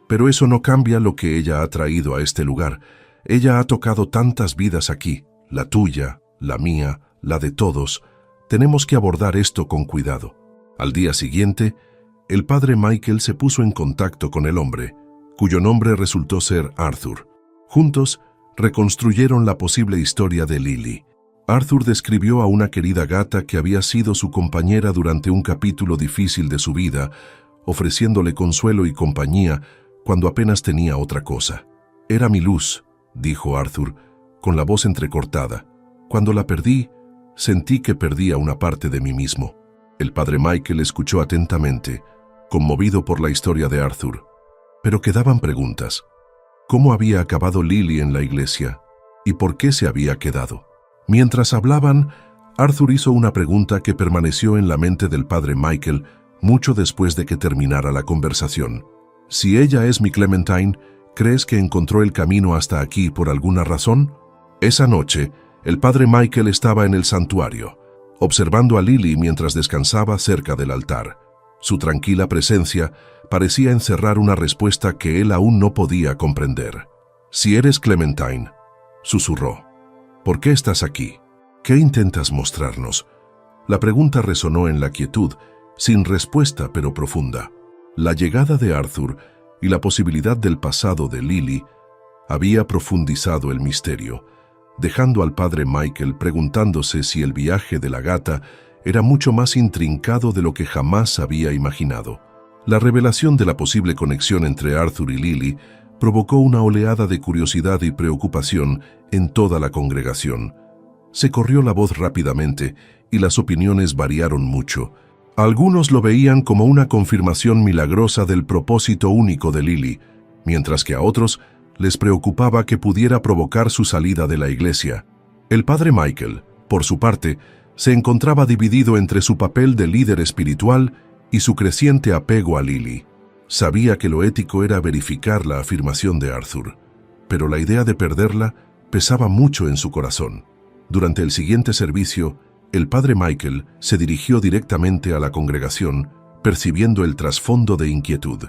«pero eso no cambia lo que ella ha traído a este lugar. Ella ha tocado tantas vidas aquí, la tuya, la mía, la de todos. Tenemos que abordar esto con cuidado». Al día siguiente, el padre Michael se puso en contacto con el hombre, cuyo nombre resultó ser Arthur. Juntos, reconstruyeron la posible historia de Lily. Arthur describió a una querida gata que había sido su compañera durante un capítulo difícil de su vida, ofreciéndole consuelo y compañía cuando apenas tenía otra cosa. «Era mi luz», dijo Arthur, con la voz entrecortada. «Cuando la perdí, sentí que perdía una parte de mí mismo». El padre Michael escuchó atentamente, conmovido por la historia de Arthur. Pero quedaban preguntas. ¿Cómo había acabado Lily en la iglesia? ¿Y por qué se había quedado? Mientras hablaban, Arthur hizo una pregunta que permaneció en la mente del padre Michael mucho después de que terminara la conversación. «Si ella es mi Clementine, ¿crees que encontró el camino hasta aquí por alguna razón?». Esa noche, el padre Michael estaba en el santuario, observando a Lily mientras descansaba cerca del altar. Su tranquila presencia parecía encerrar una respuesta que él aún no podía comprender. «Si eres Clementine», susurró, «¿por qué estás aquí? ¿Qué intentas mostrarnos?». La pregunta resonó en la quietud, sin respuesta pero profunda. La llegada de Arthur y la posibilidad del pasado de Lily había profundizado el misterio, dejando al padre Michael preguntándose si el viaje de la gata era mucho más intrincado de lo que jamás había imaginado. La revelación de la posible conexión entre Arthur y Lily provocó una oleada de curiosidad y preocupación en toda la congregación. Se corrió la voz rápidamente y las opiniones variaron mucho. Algunos lo veían como una confirmación milagrosa del propósito único de Lily, mientras que a otros les preocupaba que pudiera provocar su salida de la iglesia. El padre Michael, por su parte, se encontraba dividido entre su papel de líder espiritual y su creciente apego a Lily. Sabía que lo ético era verificar la afirmación de Arthur, pero la idea de perderla pesaba mucho en su corazón. Durante el siguiente servicio, el padre Michael se dirigió directamente a la congregación, percibiendo el trasfondo de inquietud.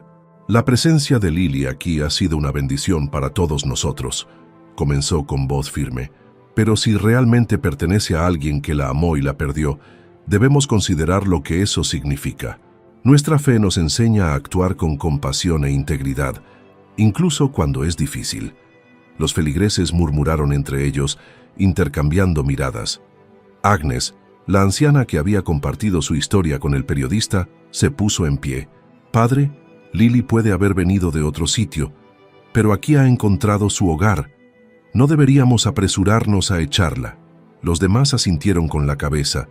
«La presencia de Lily aquí ha sido una bendición para todos nosotros», comenzó con voz firme. «Pero si realmente pertenece a alguien que la amó y la perdió, debemos considerar lo que eso significa. Nuestra fe nos enseña a actuar con compasión e integridad, incluso cuando es difícil. Los feligreses murmuraron entre ellos, intercambiando miradas. Agnes, la anciana que había compartido su historia con el periodista, se puso en pie. «Padre, Lily puede haber venido de otro sitio, pero aquí ha encontrado su hogar. No deberíamos apresurarnos a echarla». Los demás asintieron con la cabeza,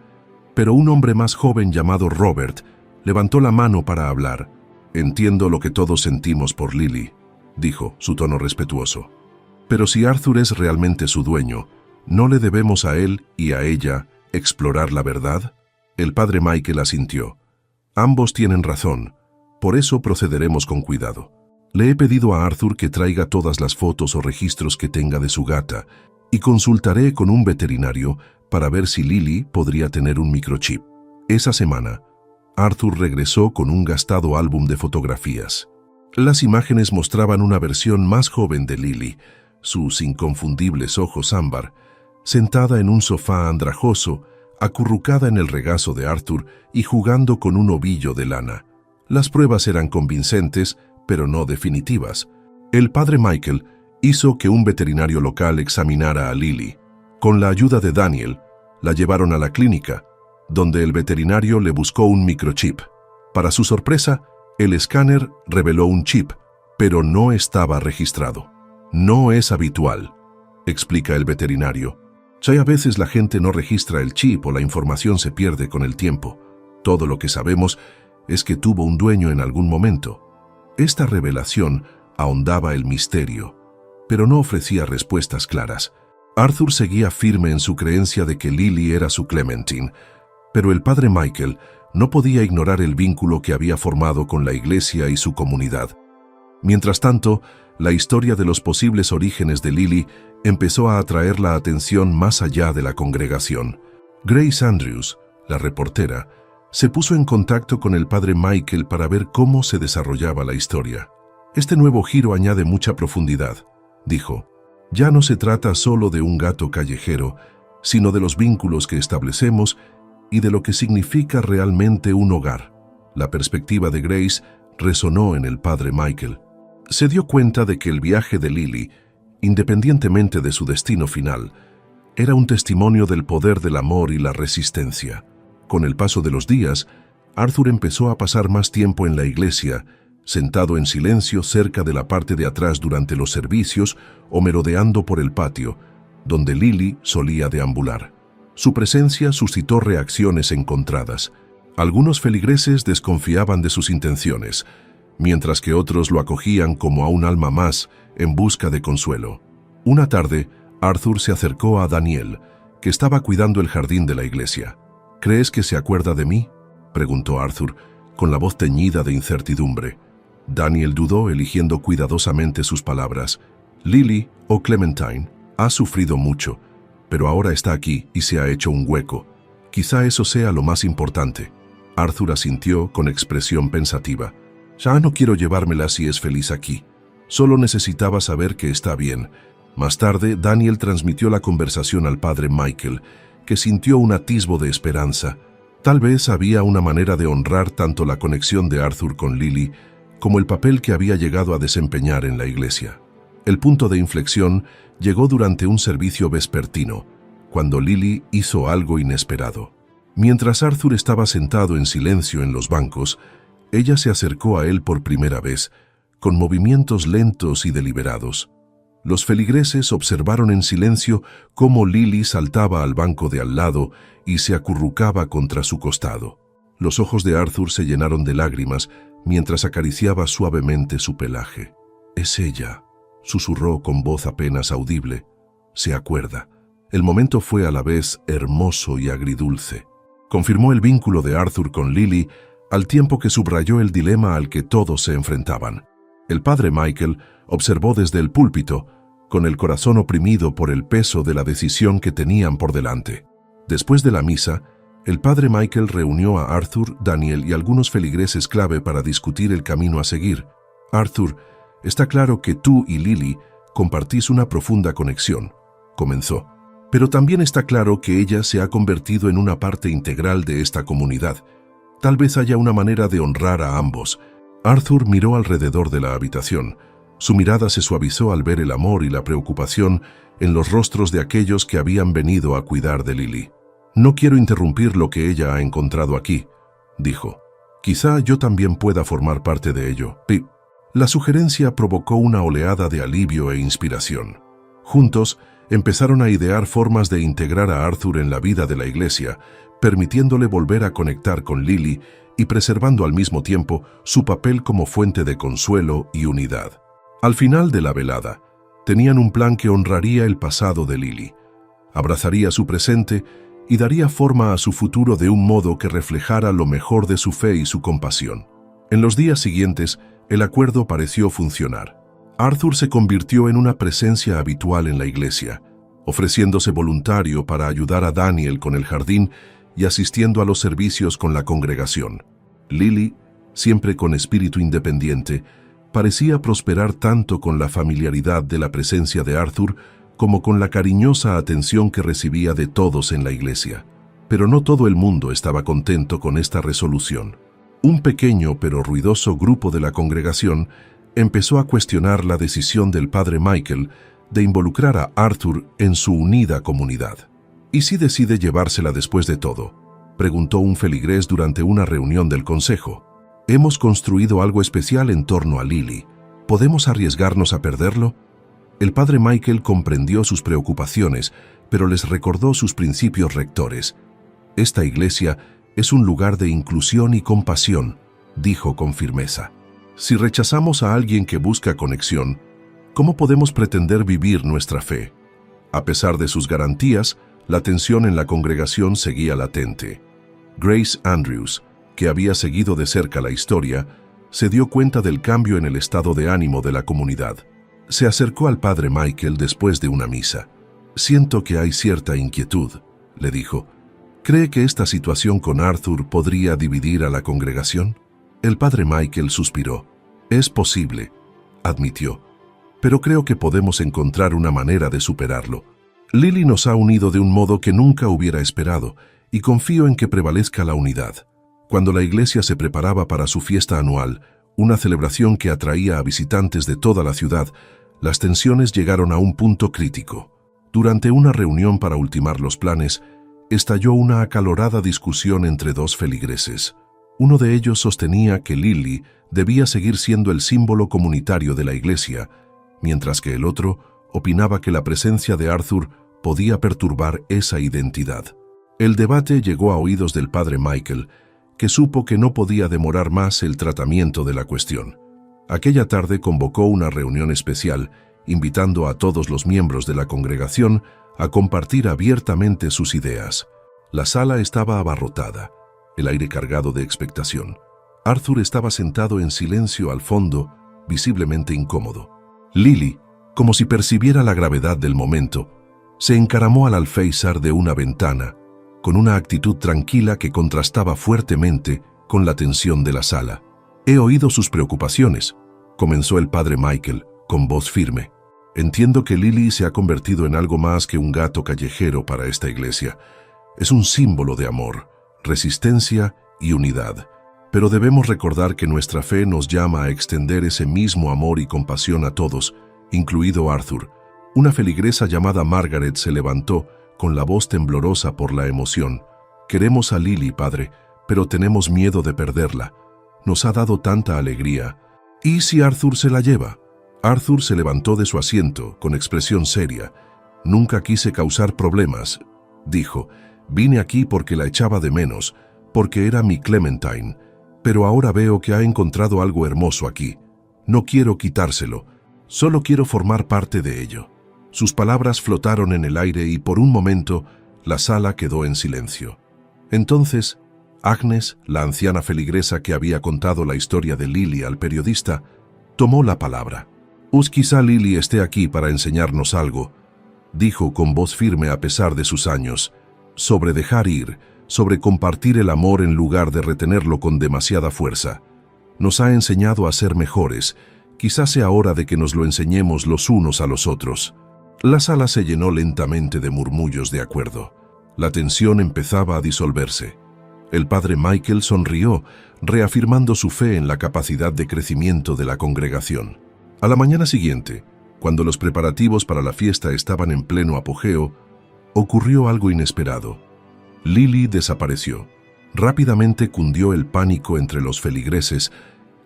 pero un hombre más joven llamado Robert levantó la mano para hablar. «Entiendo lo que todos sentimos por Lily», dijo, su tono respetuoso. «Pero si Arthur es realmente su dueño, ¿no le debemos a él y a ella explorar la verdad?» El padre Michael asintió. «Ambos tienen razón, por eso procederemos con cuidado. Le he pedido a Arthur que traiga todas las fotos o registros que tenga de su gata y consultaré con un veterinario para ver si Lily podría tener un microchip». Esa semana, Arthur regresó con un gastado álbum de fotografías. Las imágenes mostraban una versión más joven de Lily, sus inconfundibles ojos ámbar, sentada en un sofá andrajoso, acurrucada en el regazo de Arthur y jugando con un ovillo de lana. Las pruebas eran convincentes, pero no definitivas. El padre Michael hizo que un veterinario local examinara a Lily. Con la ayuda de Daniel, la llevaron a la clínica, donde el veterinario le buscó un microchip. Para su sorpresa, el escáner reveló un chip, pero no estaba registrado. «No es habitual», explica el veterinario. «Ya a veces la gente no registra el chip o la información se pierde con el tiempo. Todo lo que sabemos es que tuvo un dueño en algún momento». Esta revelación ahondaba el misterio, pero no ofrecía respuestas claras. Arthur seguía firme en su creencia de que Lily era su Clementine, pero el padre Michael no podía ignorar el vínculo que había formado con la iglesia y su comunidad. Mientras tanto, la historia de los posibles orígenes de Lily empezó a atraer la atención más allá de la congregación. Grace Andrews, la reportera, se puso en contacto con el padre Michael para ver cómo se desarrollaba la historia. «Este nuevo giro añade mucha profundidad», dijo. «Ya no se trata solo de un gato callejero, sino de los vínculos que establecemos y de lo que significa realmente un hogar». La perspectiva de Grace resonó en el padre Michael. Se dio cuenta de que el viaje de Lily, independientemente de su destino final, era un testimonio del poder del amor y la resistencia. Con el paso de los días, Arthur empezó a pasar más tiempo en la iglesia, sentado en silencio cerca de la parte de atrás durante los servicios o merodeando por el patio, donde Lily solía deambular. Su presencia suscitó reacciones encontradas. Algunos feligreses desconfiaban de sus intenciones, mientras que otros lo acogían como a un alma más en busca de consuelo. Una tarde, Arthur se acercó a Daniel, que estaba cuidando el jardín de la iglesia. «¿Crees que se acuerda de mí?», preguntó Arthur, con la voz teñida de incertidumbre. Daniel dudó, eligiendo cuidadosamente sus palabras. «Lily, o Clementine, ha sufrido mucho, pero ahora está aquí y se ha hecho un hueco. Quizá eso sea lo más importante». Arthur asintió con expresión pensativa. «Ya no quiero llevármela si es feliz aquí. Solo necesitaba saber que está bien». Más tarde, Daniel transmitió la conversación al padre Michael, que sintió un atisbo de esperanza. Tal vez había una manera de honrar tanto la conexión de Arthur con Lily como el papel que había llegado a desempeñar en la iglesia. El punto de inflexión llegó durante un servicio vespertino, cuando Lily hizo algo inesperado. Mientras Arthur estaba sentado en silencio en los bancos, ella se acercó a él por primera vez, con movimientos lentos y deliberados. Los feligreses observaron en silencio cómo Lily saltaba al banco de al lado y se acurrucaba contra su costado. Los ojos de Arthur se llenaron de lágrimas mientras acariciaba suavemente su pelaje. «Es ella», susurró con voz apenas audible. «Se acuerda». El momento fue a la vez hermoso y agridulce. Confirmó el vínculo de Arthur con Lily, al tiempo que subrayó el dilema al que todos se enfrentaban. El padre Michael observó desde el púlpito, con el corazón oprimido por el peso de la decisión que tenían por delante. Después de la misa, el padre Michael reunió a Arthur, Daniel y algunos feligreses clave para discutir el camino a seguir. «Arthur, está claro que tú y Lily compartís una profunda conexión», comenzó. «Pero también está claro que ella se ha convertido en una parte integral de esta comunidad. Tal vez haya una manera de honrar a ambos». Arthur miró alrededor de la habitación. Su mirada se suavizó al ver el amor y la preocupación en los rostros de aquellos que habían venido a cuidar de Lily. «No quiero interrumpir lo que ella ha encontrado aquí», dijo. «Quizá yo también pueda formar parte de ello». La sugerencia provocó una oleada de alivio e inspiración. Juntos, empezaron a idear formas de integrar a Arthur en la vida de la iglesia, permitiéndole volver a conectar con Lily y preservando al mismo tiempo su papel como fuente de consuelo y unidad. Al final de la velada, tenían un plan que honraría el pasado de Lily, abrazaría su presente y daría forma a su futuro de un modo que reflejara lo mejor de su fe y su compasión. En los días siguientes, el acuerdo pareció funcionar. Arthur se convirtió en una presencia habitual en la iglesia, ofreciéndose voluntario para ayudar a Daniel con el jardín y asistiendo a los servicios con la congregación. Lily, siempre con espíritu independiente, parecía prosperar tanto con la familiaridad de la presencia de Arthur como con la cariñosa atención que recibía de todos en la iglesia. Pero no todo el mundo estaba contento con esta resolución. Un pequeño pero ruidoso grupo de la congregación empezó a cuestionar la decisión del padre Michael de involucrar a Arthur en su unida comunidad. ¿Y si decide llevársela después de todo?, preguntó un feligrés durante una reunión del consejo. «Hemos construido algo especial en torno a Lily. ¿Podemos arriesgarnos a perderlo?». El padre Michael comprendió sus preocupaciones, pero les recordó sus principios rectores. «Esta iglesia es un lugar de inclusión y compasión», dijo con firmeza. «Si rechazamos a alguien que busca conexión, ¿cómo podemos pretender vivir nuestra fe?». A pesar de sus garantías, la tensión en la congregación seguía latente. Grace Andrews, que había seguido de cerca la historia, se dio cuenta del cambio en el estado de ánimo de la comunidad. Se acercó al padre Michael después de una misa. «Siento que hay cierta inquietud», le dijo. «¿Cree que esta situación con Arthur podría dividir a la congregación?». El padre Michael suspiró. «Es posible», admitió, «pero creo que podemos encontrar una manera de superarlo. Lily nos ha unido de un modo que nunca hubiera esperado, y confío en que prevalezca la unidad». Cuando la iglesia se preparaba para su fiesta anual, una celebración que atraía a visitantes de toda la ciudad, las tensiones llegaron a un punto crítico. Durante una reunión para ultimar los planes, estalló una acalorada discusión entre dos feligreses. Uno de ellos sostenía que Lily debía seguir siendo el símbolo comunitario de la iglesia, mientras que el otro opinaba que la presencia de Arthur podía perturbar esa identidad. El debate llegó a oídos del padre Michael, que supo que no podía demorar más el tratamiento de la cuestión. Aquella tarde convocó una reunión especial, invitando a todos los miembros de la congregación a compartir abiertamente sus ideas. La sala estaba abarrotada, el aire cargado de expectación. Arthur estaba sentado en silencio al fondo, visiblemente incómodo. Lily, como si percibiera la gravedad del momento, se encaramó al alféizar de una ventana, con una actitud tranquila que contrastaba fuertemente con la tensión de la sala. «He oído sus preocupaciones», comenzó el padre Michael, con voz firme. «Entiendo que Lily se ha convertido en algo más que un gato callejero para esta iglesia. Es un símbolo de amor, resistencia y unidad. Pero debemos recordar que nuestra fe nos llama a extender ese mismo amor y compasión a todos, incluido Arthur». Una feligresa llamada Margaret se levantó, con la voz temblorosa por la emoción. «Queremos a Lily, padre, pero tenemos miedo de perderla. Nos ha dado tanta alegría. ¿Y si Arthur se la lleva?». Arthur se levantó de su asiento, con expresión seria. «Nunca quise causar problemas», dijo. «Vine aquí porque la echaba de menos, porque era mi Clementine. Pero ahora veo que ha encontrado algo hermoso aquí. No quiero quitárselo, solo quiero formar parte de ello». Sus palabras flotaron en el aire y por un momento la sala quedó en silencio. Entonces, Agnes, la anciana feligresa que había contado la historia de Lily al periodista, tomó la palabra. «Quizá Lily esté aquí para enseñarnos algo», dijo con voz firme a pesar de sus años, «sobre dejar ir, sobre compartir el amor en lugar de retenerlo con demasiada fuerza. Nos ha enseñado a ser mejores, quizás sea hora de que nos lo enseñemos los unos a los otros». La sala se llenó lentamente de murmullos de acuerdo. La tensión empezaba a disolverse. El padre Michael sonrió, reafirmando su fe en la capacidad de crecimiento de la congregación. A la mañana siguiente, cuando los preparativos para la fiesta estaban en pleno apogeo, ocurrió algo inesperado. Lily desapareció. Rápidamente cundió el pánico entre los feligreses,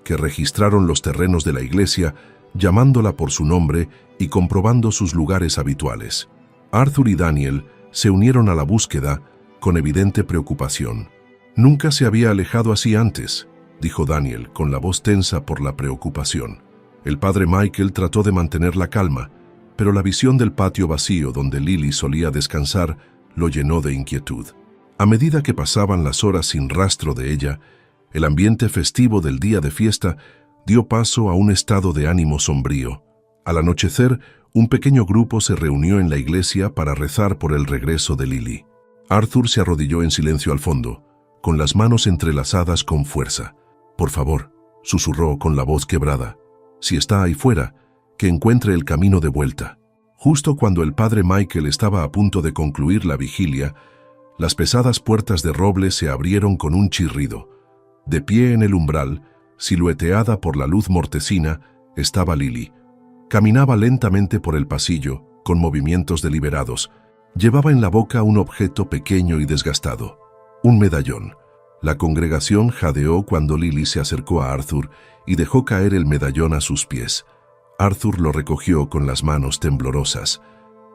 que registraron los terrenos de la iglesia, llamándola por su nombre y comprobando sus lugares habituales. Arthur y Daniel se unieron a la búsqueda con evidente preocupación. «Nunca se había alejado así antes», dijo Daniel, con la voz tensa por la preocupación. El padre Michael trató de mantener la calma, pero la visión del patio vacío donde Lily solía descansar lo llenó de inquietud. A medida que pasaban las horas sin rastro de ella, el ambiente festivo del día de fiesta dio paso a un estado de ánimo sombrío. Al anochecer, un pequeño grupo se reunió en la iglesia para rezar por el regreso de Lily. Arthur se arrodilló en silencio al fondo, con las manos entrelazadas con fuerza. «Por favor», susurró con la voz quebrada, «si está ahí fuera, que encuentre el camino de vuelta». Justo cuando el padre Michael estaba a punto de concluir la vigilia, las pesadas puertas de roble se abrieron con un chirrido. De pie en el umbral, silueteada por la luz mortecina, estaba Lily. Caminaba lentamente por el pasillo, con movimientos deliberados. Llevaba en la boca un objeto pequeño y desgastado, un medallón. La congregación jadeó cuando Lily se acercó a Arthur y dejó caer el medallón a sus pies. Arthur lo recogió con las manos temblorosas.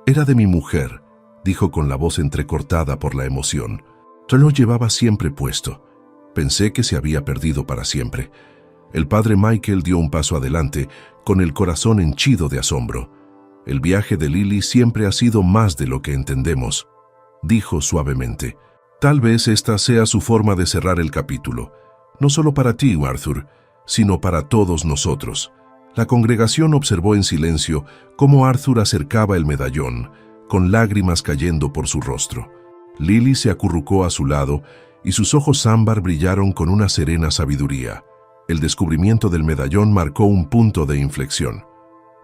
«Era de mi mujer», dijo con la voz entrecortada por la emoción. «Yo lo llevaba siempre puesto. Pensé que se había perdido para siempre». El padre Michael dio un paso adelante, con el corazón henchido de asombro. «El viaje de Lily siempre ha sido más de lo que entendemos», dijo suavemente. «Tal vez esta sea su forma de cerrar el capítulo, no solo para ti, Arthur, sino para todos nosotros». La congregación observó en silencio cómo Arthur acercaba el medallón, con lágrimas cayendo por su rostro. Lily se acurrucó a su lado y sus ojos ámbar brillaron con una serena sabiduría. El descubrimiento del medallón marcó un punto de inflexión.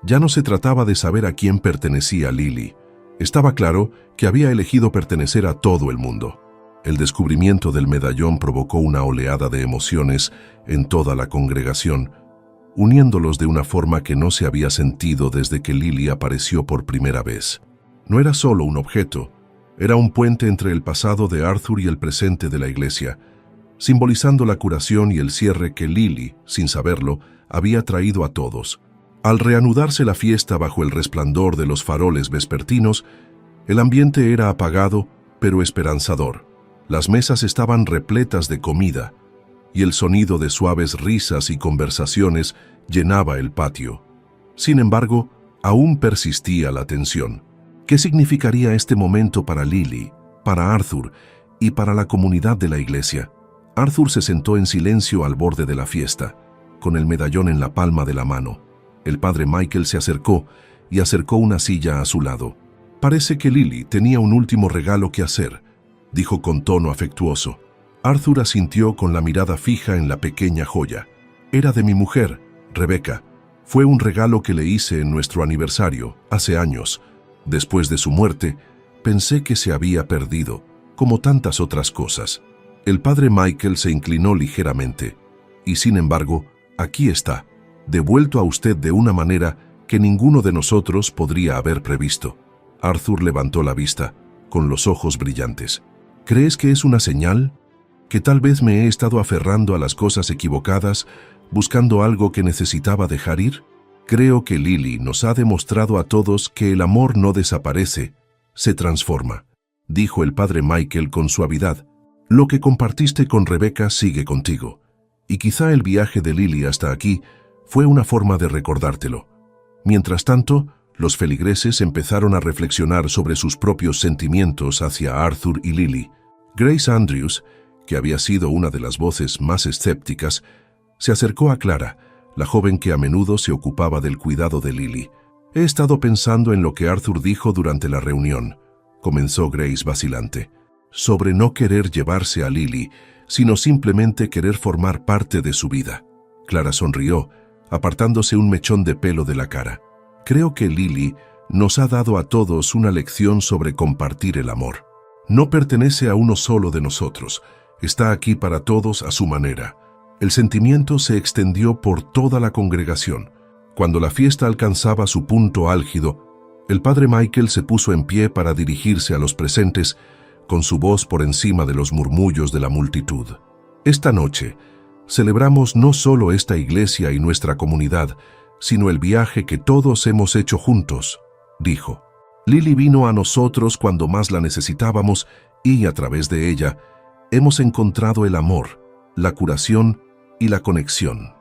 Ya no se trataba de saber a quién pertenecía Lily. Estaba claro que había elegido pertenecer a todo el mundo. El descubrimiento del medallón provocó una oleada de emociones en toda la congregación, uniéndolos de una forma que no se había sentido desde que Lily apareció por primera vez. No era solo un objeto, era un puente entre el pasado de Arthur y el presente de la iglesia, simbolizando la curación y el cierre que Lily, sin saberlo, había traído a todos. Al reanudarse la fiesta bajo el resplandor de los faroles vespertinos, el ambiente era apagado, pero esperanzador. Las mesas estaban repletas de comida, y el sonido de suaves risas y conversaciones llenaba el patio. Sin embargo, aún persistía la tensión. ¿Qué significaría este momento para Lily, para Arthur y para la comunidad de la iglesia? Arthur se sentó en silencio al borde de la fiesta, con el medallón en la palma de la mano. El padre Michael se acercó y acercó una silla a su lado. «Parece que Lily tenía un último regalo que hacer», dijo con tono afectuoso. Arthur asintió con la mirada fija en la pequeña joya. «Era de mi mujer, Rebecca. Fue un regalo que le hice en nuestro aniversario, hace años. Después de su muerte, pensé que se había perdido, como tantas otras cosas». El padre Michael se inclinó ligeramente. «Y sin embargo, aquí está, devuelto a usted de una manera que ninguno de nosotros podría haber previsto». Arthur levantó la vista, con los ojos brillantes. «¿Crees que es una señal? ¿Que tal vez me he estado aferrando a las cosas equivocadas, buscando algo que necesitaba dejar ir? Creo que Lily nos ha demostrado a todos que el amor no desaparece, se transforma», dijo el padre Michael con suavidad. «Lo que compartiste con Rebecca sigue contigo, y quizá el viaje de Lily hasta aquí fue una forma de recordártelo». Mientras tanto, los feligreses empezaron a reflexionar sobre sus propios sentimientos hacia Arthur y Lily. Grace Andrews, que había sido una de las voces más escépticas, se acercó a Clara, la joven que a menudo se ocupaba del cuidado de Lily. «He estado pensando en lo que Arthur dijo durante la reunión», comenzó Grace vacilante, «sobre no querer llevarse a Lily, sino simplemente querer formar parte de su vida». Clara sonrió, apartándose un mechón de pelo de la cara. «Creo que Lily nos ha dado a todos una lección sobre compartir el amor. No pertenece a uno solo de nosotros, está aquí para todos a su manera». El sentimiento se extendió por toda la congregación. Cuando la fiesta alcanzaba su punto álgido, el padre Michael se puso en pie para dirigirse a los presentes, con su voz por encima de los murmullos de la multitud. Esta noche, celebramos no solo esta iglesia y nuestra comunidad, sino el viaje que todos hemos hecho juntos, dijo. Lily vino a nosotros cuando más la necesitábamos y, a través de ella, hemos encontrado el amor, la curación y la conexión.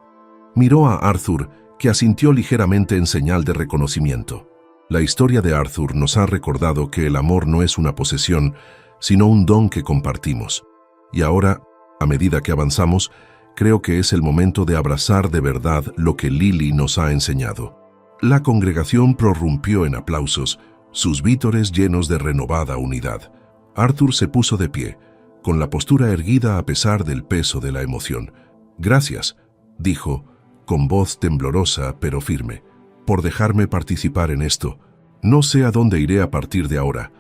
Miró a Arthur, que asintió ligeramente en señal de reconocimiento. La historia de Arthur nos ha recordado que el amor no es una posesión, sino un don que compartimos. Y ahora, a medida que avanzamos, creo que es el momento de abrazar de verdad lo que Lily nos ha enseñado. La congregación prorrumpió en aplausos, sus vítores llenos de renovada unidad. Arthur se puso de pie, con la postura erguida a pesar del peso de la emoción. «Gracias», dijo, con voz temblorosa pero firme, «por dejarme participar en esto. No sé a dónde iré a partir de ahora,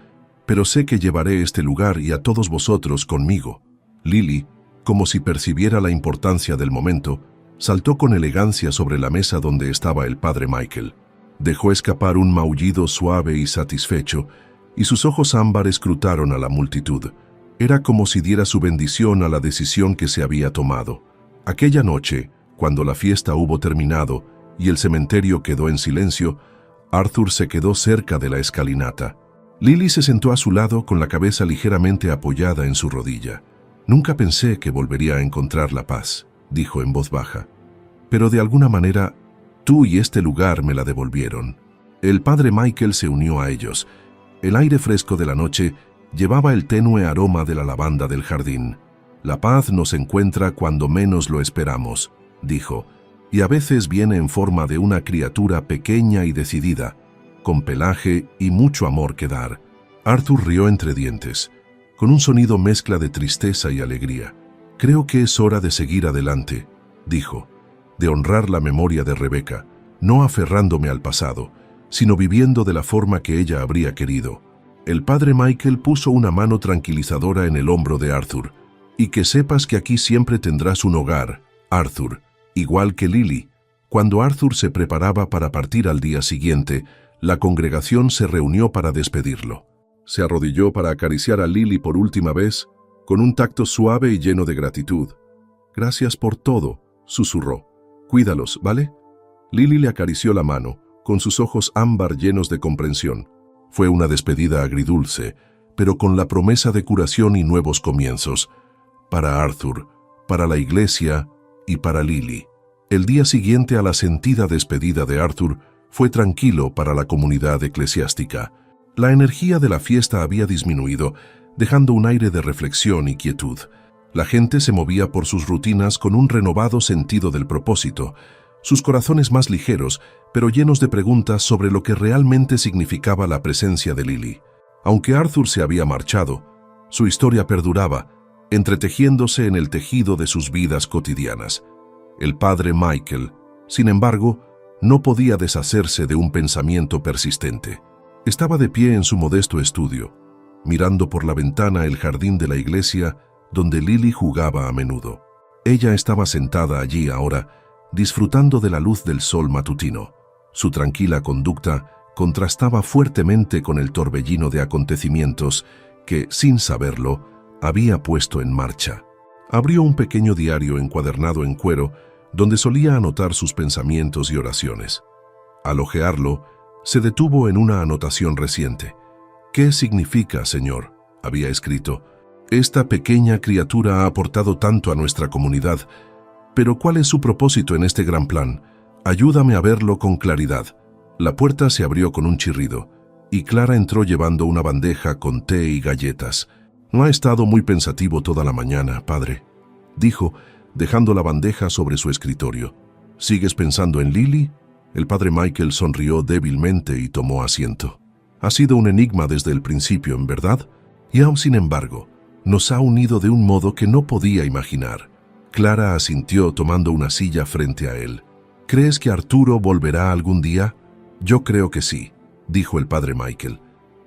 pero sé que llevaré este lugar y a todos vosotros conmigo». Lily, como si percibiera la importancia del momento, saltó con elegancia sobre la mesa donde estaba el padre Michael. Dejó escapar un maullido suave y satisfecho, y sus ojos ámbar escrutaron a la multitud. Era como si diera su bendición a la decisión que se había tomado. Aquella noche, cuando la fiesta hubo terminado y el cementerio quedó en silencio, Arthur se quedó cerca de la escalinata. Lily se sentó a su lado con la cabeza ligeramente apoyada en su rodilla. «Nunca pensé que volvería a encontrar la paz», dijo en voz baja. «Pero de alguna manera, tú y este lugar me la devolvieron». El padre Michael se unió a ellos. El aire fresco de la noche llevaba el tenue aroma de la lavanda del jardín. «La paz nos encuentra cuando menos lo esperamos», dijo, «y a veces viene en forma de una criatura pequeña y decidida, con pelaje y mucho amor que dar». Arthur rió entre dientes, con un sonido mezcla de tristeza y alegría. «Creo que es hora de seguir adelante», dijo, «de honrar la memoria de Rebecca, no aferrándome al pasado, sino viviendo de la forma que ella habría querido». El padre Michael puso una mano tranquilizadora en el hombro de Arthur. «Y que sepas que aquí siempre tendrás un hogar, Arthur, igual que Lily». Cuando Arthur se preparaba para partir al día siguiente, la congregación se reunió para despedirlo. Se arrodilló para acariciar a Lily por última vez, con un tacto suave y lleno de gratitud. «Gracias por todo», susurró. «Cuídalos, ¿vale?» Lily le acarició la mano, con sus ojos ámbar llenos de comprensión. Fue una despedida agridulce, pero con la promesa de curación y nuevos comienzos. Para Arthur, para la iglesia y para Lily. El día siguiente a la sentida despedida de Arthur fue tranquilo para la comunidad eclesiástica. La energía de la fiesta había disminuido, dejando un aire de reflexión y quietud. La gente se movía por sus rutinas con un renovado sentido del propósito, sus corazones más ligeros, pero llenos de preguntas sobre lo que realmente significaba la presencia de Lily. Aunque Arthur se había marchado, su historia perduraba, entretejiéndose en el tejido de sus vidas cotidianas. El padre Michael, sin embargo, no podía deshacerse de un pensamiento persistente. Estaba de pie en su modesto estudio, mirando por la ventana el jardín de la iglesia donde Lily jugaba a menudo. Ella estaba sentada allí ahora, disfrutando de la luz del sol matutino. Su tranquila conducta contrastaba fuertemente con el torbellino de acontecimientos que, sin saberlo, había puesto en marcha. Abrió un pequeño diario encuadernado en cuero, donde solía anotar sus pensamientos y oraciones. Al hojearlo, se detuvo en una anotación reciente. «¿Qué significa, Señor?», había escrito. «Esta pequeña criatura ha aportado tanto a nuestra comunidad, pero ¿cuál es su propósito en este gran plan? Ayúdame a verlo con claridad». La puerta se abrió con un chirrido, y Clara entró llevando una bandeja con té y galletas. «No ha estado muy pensativo toda la mañana, padre», dijo, dejando la bandeja sobre su escritorio. «¿Sigues pensando en Lily?». El padre Michael sonrió débilmente y tomó asiento. «Ha sido un enigma desde el principio, ¿en verdad? Y aún sin embargo, nos ha unido de un modo que no podía imaginar». Clara asintió tomando una silla frente a él. «¿Crees que Arturo volverá algún día?». «Yo creo que sí», dijo el padre Michael.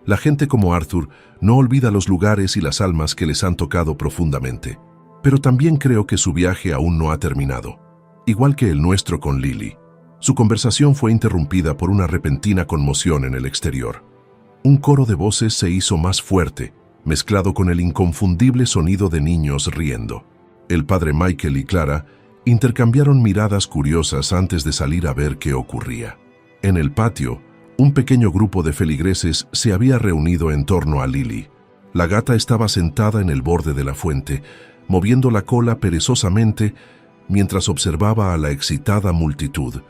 «La gente como Arthur no olvida los lugares y las almas que les han tocado profundamente. Pero también creo que su viaje aún no ha terminado, igual que el nuestro con Lily. Su conversación fue interrumpida por una repentina conmoción en el exterior. Un coro de voces se hizo más fuerte, mezclado con el inconfundible sonido de niños riendo. El padre Michael y Clara intercambiaron miradas curiosas antes de salir a ver qué ocurría. En el patio, un pequeño grupo de feligreses se había reunido en torno a Lily. La gata estaba sentada en el borde de la fuente, moviendo la cola perezosamente mientras observaba a la excitada multitud.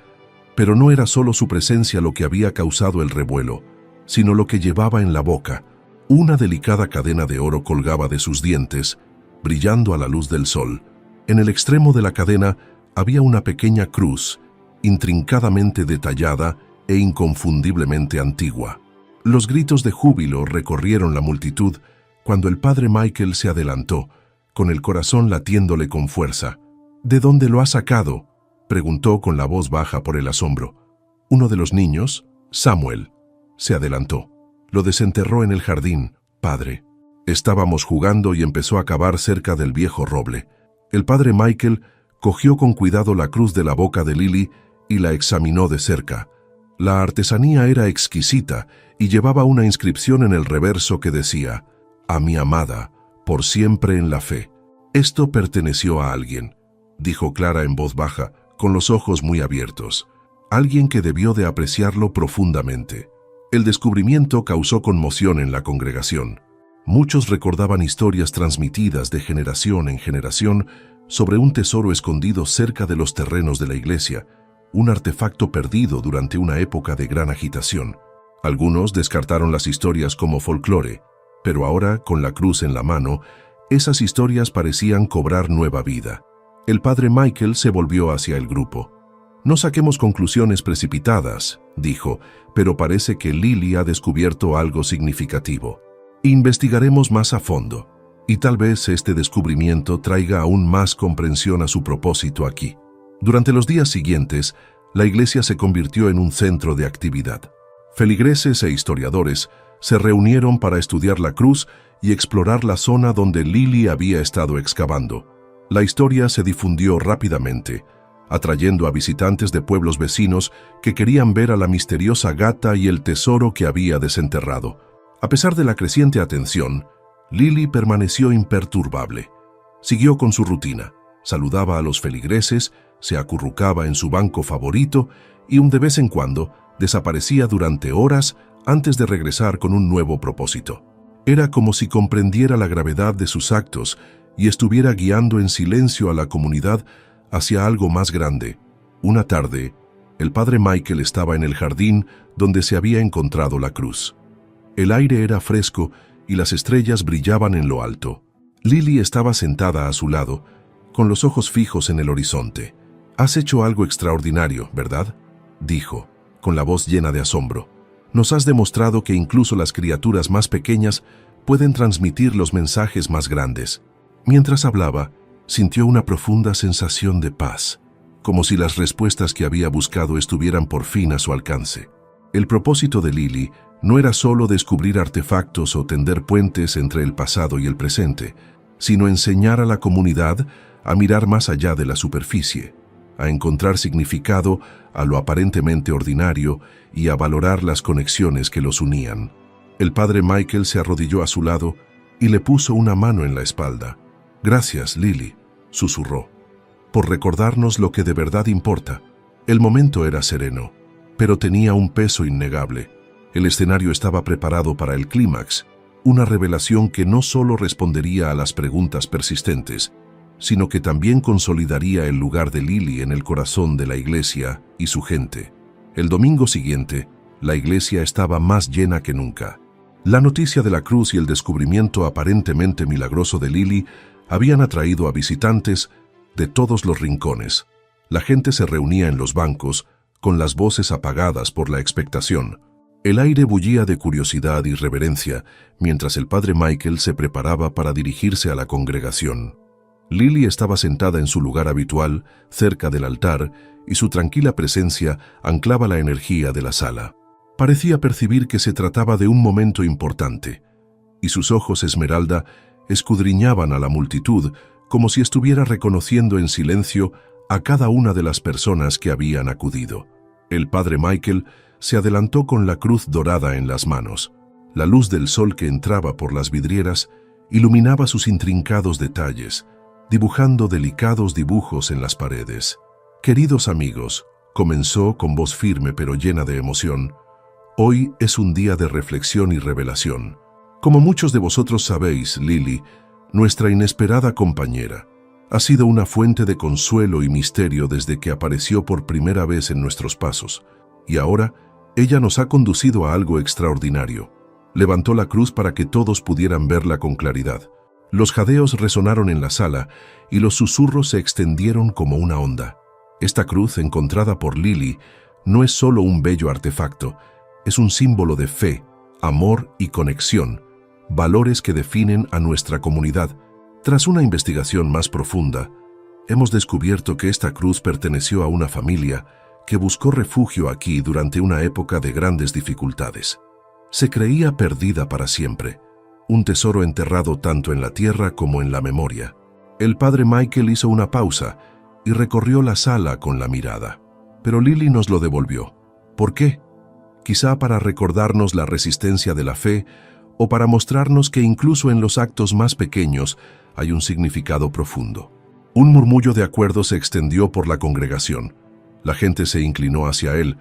Pero no era solo su presencia lo que había causado el revuelo, sino lo que llevaba en la boca. Una delicada cadena de oro colgaba de sus dientes, brillando a la luz del sol. En el extremo de la cadena había una pequeña cruz, intrincadamente detallada e inconfundiblemente antigua. Los gritos de júbilo recorrieron la multitud cuando el padre Michael se adelantó, con el corazón latiéndole con fuerza. «¿De dónde lo ha sacado?», preguntó con la voz baja por el asombro. Uno de los niños, Samuel, se adelantó. «Lo desenterró en el jardín, padre. Estábamos jugando y empezó a cavar cerca del viejo roble». El padre Michael cogió con cuidado la cruz de la boca de Lily y la examinó de cerca. La artesanía era exquisita y llevaba una inscripción en el reverso que decía: «A mi amada, por siempre en la fe». «Esto perteneció a alguien», dijo Clara en voz baja, con los ojos muy abiertos. «Alguien que debió de apreciarlo profundamente». El descubrimiento causó conmoción en la congregación. Muchos recordaban historias transmitidas de generación en generación sobre un tesoro escondido cerca de los terrenos de la iglesia, un artefacto perdido durante una época de gran agitación. Algunos descartaron las historias como folclore, pero ahora, con la cruz en la mano, esas historias parecían cobrar nueva vida. El padre Michael se volvió hacia el grupo. «No saquemos conclusiones precipitadas», dijo, «pero parece que Lily ha descubierto algo significativo. Investigaremos más a fondo, y tal vez este descubrimiento traiga aún más comprensión a su propósito aquí». Durante los días siguientes, la iglesia se convirtió en un centro de actividad. Feligreses e historiadores se reunieron para estudiar la cruz y explorar la zona donde Lily había estado excavando. La historia se difundió rápidamente, atrayendo a visitantes de pueblos vecinos que querían ver a la misteriosa gata y el tesoro que había desenterrado. A pesar de la creciente atención, Lily permaneció imperturbable. Siguió con su rutina, saludaba a los feligreses, se acurrucaba en su banco favorito y de vez en cuando desaparecía durante horas antes de regresar con un nuevo propósito. Era como si comprendiera la gravedad de sus actos y estuviera guiando en silencio a la comunidad hacia algo más grande. Una tarde, el padre Michael estaba en el jardín donde se había encontrado la cruz. El aire era fresco y las estrellas brillaban en lo alto. Lily estaba sentada a su lado, con los ojos fijos en el horizonte. «Has hecho algo extraordinario, ¿verdad?», dijo, con la voz llena de asombro. «Nos has demostrado que incluso las criaturas más pequeñas pueden transmitir los mensajes más grandes». Mientras hablaba, sintió una profunda sensación de paz, como si las respuestas que había buscado estuvieran por fin a su alcance. El propósito de Lily no era solo descubrir artefactos o tender puentes entre el pasado y el presente, sino enseñar a la comunidad a mirar más allá de la superficie, a encontrar significado a lo aparentemente ordinario y a valorar las conexiones que los unían. El padre Michael se arrodilló a su lado y le puso una mano en la espalda. «Gracias, Lily», susurró, «por recordarnos lo que de verdad importa». El momento era sereno, pero tenía un peso innegable. El escenario estaba preparado para el clímax, una revelación que no solo respondería a las preguntas persistentes, sino que también consolidaría el lugar de Lily en el corazón de la iglesia y su gente. El domingo siguiente, la iglesia estaba más llena que nunca. La noticia de la cruz y el descubrimiento aparentemente milagroso de Lily habían atraído a visitantes de todos los rincones. La gente se reunía en los bancos, con las voces apagadas por la expectación. El aire bullía de curiosidad y reverencia, mientras el padre Michael se preparaba para dirigirse a la congregación. Lily estaba sentada en su lugar habitual, cerca del altar, y su tranquila presencia anclaba la energía de la sala. Parecía percibir que se trataba de un momento importante, y sus ojos esmeralda escudriñaban a la multitud como si estuviera reconociendo en silencio a cada una de las personas que habían acudido. El padre Michael se adelantó con la cruz dorada en las manos. La luz del sol que entraba por las vidrieras iluminaba sus intrincados detalles, dibujando delicados dibujos en las paredes. «Queridos amigos», comenzó con voz firme pero llena de emoción, «hoy es un día de reflexión y revelación. Como muchos de vosotros sabéis, Lily, nuestra inesperada compañera, ha sido una fuente de consuelo y misterio desde que apareció por primera vez en nuestros pasos, y ahora ella nos ha conducido a algo extraordinario». Levantó la cruz para que todos pudieran verla con claridad. Los jadeos resonaron en la sala y los susurros se extendieron como una onda. Esta cruz, encontrada por Lily, no es solo un bello artefacto, es un símbolo de fe, amor y conexión, valores que definen a nuestra comunidad. Tras una investigación más profunda, hemos descubierto que esta cruz perteneció a una familia que buscó refugio aquí durante una época de grandes dificultades. Se creía perdida para siempre, un tesoro enterrado tanto en la tierra como en la memoria. El padre Michael hizo una pausa y recorrió la sala con la mirada. Pero Lily nos lo devolvió. ¿Por qué? Quizá para recordarnos la resistencia de la fe o para mostrarnos que incluso en los actos más pequeños hay un significado profundo. Un murmullo de acuerdo se extendió por la congregación. La gente se inclinó hacia él,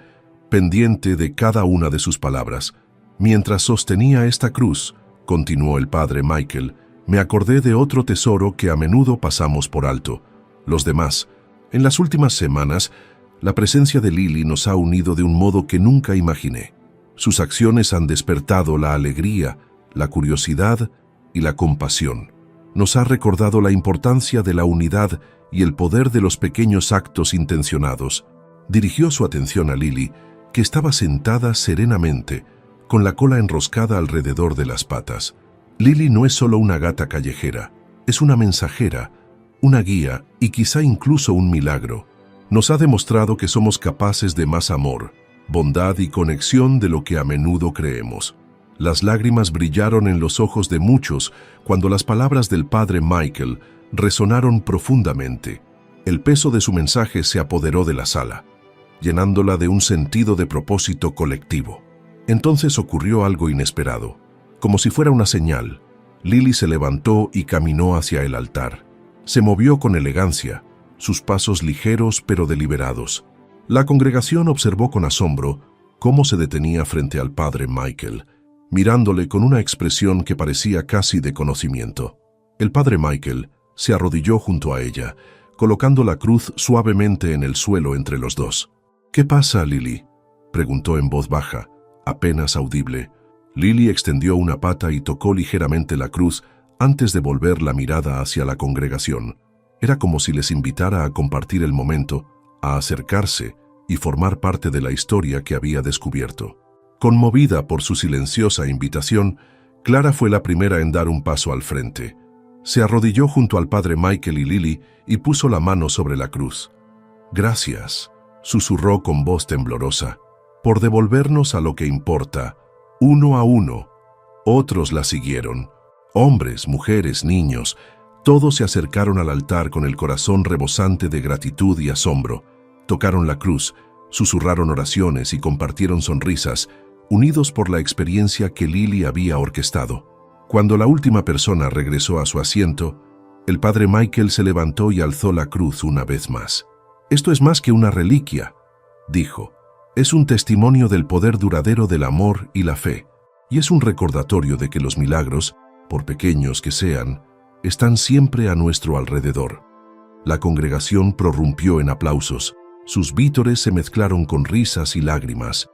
pendiente de cada una de sus palabras. «Mientras sostenía esta cruz», continuó el padre Michael, «me acordé de otro tesoro que a menudo pasamos por alto, los demás. En las últimas semanas, la presencia de Lily nos ha unido de un modo que nunca imaginé. Sus acciones han despertado la alegría, la curiosidad y la compasión. Nos ha recordado la importancia de la unidad y el poder de los pequeños actos intencionados». Dirigió su atención a Lily, que estaba sentada serenamente, con la cola enroscada alrededor de las patas. Lily no es solo una gata callejera, es una mensajera, una guía y quizá incluso un milagro. Nos ha demostrado que somos capaces de más amor, bondad y conexión de lo que a menudo creemos. Las lágrimas brillaron en los ojos de muchos cuando las palabras del padre Michael resonaron profundamente. El peso de su mensaje se apoderó de la sala, llenándola de un sentido de propósito colectivo. Entonces ocurrió algo inesperado. Como si fuera una señal, Lily se levantó y caminó hacia el altar. Se movió con elegancia, sus pasos ligeros pero deliberados. La congregación observó con asombro cómo se detenía frente al padre Michael, mirándole con una expresión que parecía casi de conocimiento. El padre Michael se arrodilló junto a ella, colocando la cruz suavemente en el suelo entre los dos. «¿Qué pasa, Lily?», preguntó en voz baja, apenas audible. Lily extendió una pata y tocó ligeramente la cruz antes de volver la mirada hacia la congregación. Era como si les invitara a compartir el momento, a acercarse y formar parte de la historia que había descubierto. Conmovida por su silenciosa invitación, Clara fue la primera en dar un paso al frente. Se arrodilló junto al padre Michael y Lily y puso la mano sobre la cruz. «Gracias», susurró con voz temblorosa, «por devolvernos a lo que importa, uno a uno». Otros la siguieron. Hombres, mujeres, niños, todos se acercaron al altar con el corazón rebosante de gratitud y asombro. Tocaron la cruz, susurraron oraciones y compartieron sonrisas, unidos por la experiencia que Lily había orquestado. Cuando la última persona regresó a su asiento, el padre Michael se levantó y alzó la cruz una vez más. «Esto es más que una reliquia», dijo. «Es un testimonio del poder duradero del amor y la fe, y es un recordatorio de que los milagros, por pequeños que sean, están siempre a nuestro alrededor». La congregación prorrumpió en aplausos. Sus vítores se mezclaron con risas y lágrimas.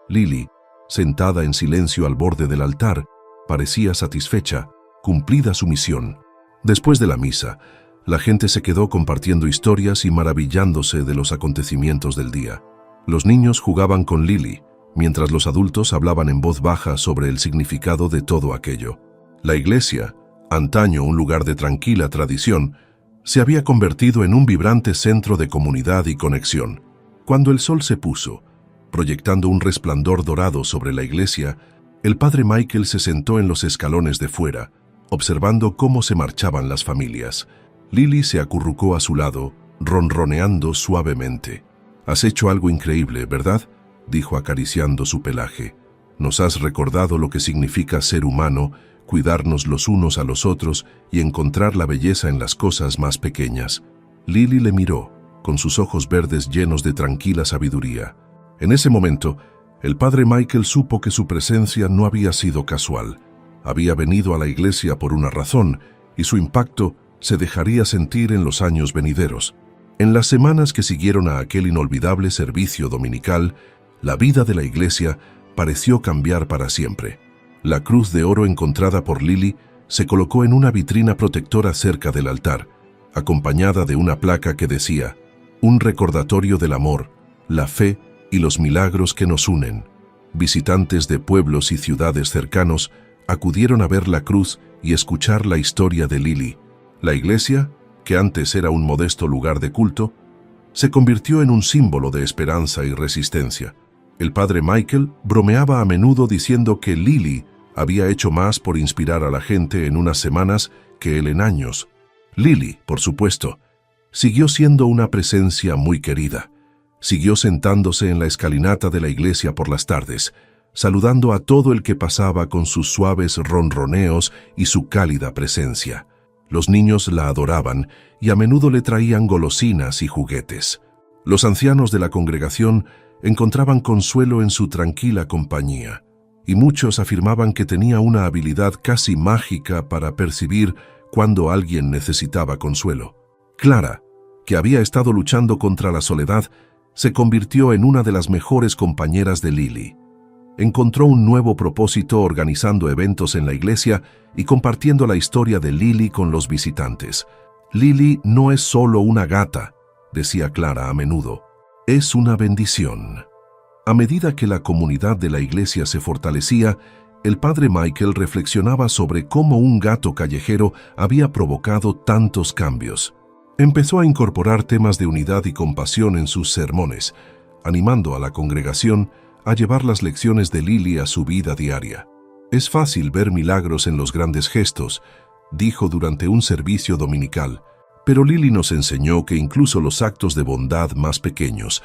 Lily, sentada en silencio al borde del altar, parecía satisfecha, cumplida su misión. Después de la misa, la gente se quedó compartiendo historias y maravillándose de los acontecimientos del día. Los niños jugaban con Lily, mientras los adultos hablaban en voz baja sobre el significado de todo aquello. La iglesia, antaño un lugar de tranquila tradición, se había convertido en un vibrante centro de comunidad y conexión. Cuando el sol se puso, proyectando un resplandor dorado sobre la iglesia, el padre Michael se sentó en los escalones de fuera, observando cómo se marchaban las familias. Lily se acurrucó a su lado, ronroneando suavemente. Has hecho algo increíble, ¿verdad?, dijo acariciando su pelaje. Nos has recordado lo que significa ser humano, cuidarnos los unos a los otros y encontrar la belleza en las cosas más pequeñas. Lily le miró, con sus ojos verdes llenos de tranquila sabiduría. En ese momento, el padre Michael supo que su presencia no había sido casual. Había venido a la iglesia por una razón, y su impacto se dejaría sentir en los años venideros. En las semanas que siguieron a aquel inolvidable servicio dominical, la vida de la iglesia pareció cambiar para siempre. La cruz de oro encontrada por Lily se colocó en una vitrina protectora cerca del altar, acompañada de una placa que decía: un recordatorio del amor, la fe y los milagros que nos unen. Visitantes de pueblos y ciudades cercanos acudieron a ver la cruz y escuchar la historia de Lily. La iglesia, que antes era un modesto lugar de culto, se convirtió en un símbolo de esperanza y resistencia. El padre Michael bromeaba a menudo diciendo que Lily había hecho más por inspirar a la gente en unas semanas que él en años. Lily, por supuesto, siguió siendo una presencia muy querida. Siguió sentándose en la escalinata de la iglesia por las tardes, saludando a todo el que pasaba con sus suaves ronroneos y su cálida presencia. Los niños la adoraban y a menudo le traían golosinas y juguetes. Los ancianos de la congregación encontraban consuelo en su tranquila compañía, y muchos afirmaban que tenía una habilidad casi mágica para percibir cuando alguien necesitaba consuelo. Clara, que había estado luchando contra la soledad, se convirtió en una de las mejores compañeras de Lily. Encontró un nuevo propósito organizando eventos en la iglesia y compartiendo la historia de Lily con los visitantes. Lily no es solo una gata, decía Clara a menudo, es una bendición. A medida que la comunidad de la iglesia se fortalecía, el padre Michael reflexionaba sobre cómo un gato callejero había provocado tantos cambios. Empezó a incorporar temas de unidad y compasión en sus sermones, animando a la congregación a llevar las lecciones de Lily a su vida diaria. Es fácil ver milagros en los grandes gestos, dijo durante un servicio dominical, pero Lily nos enseñó que incluso los actos de bondad más pequeños,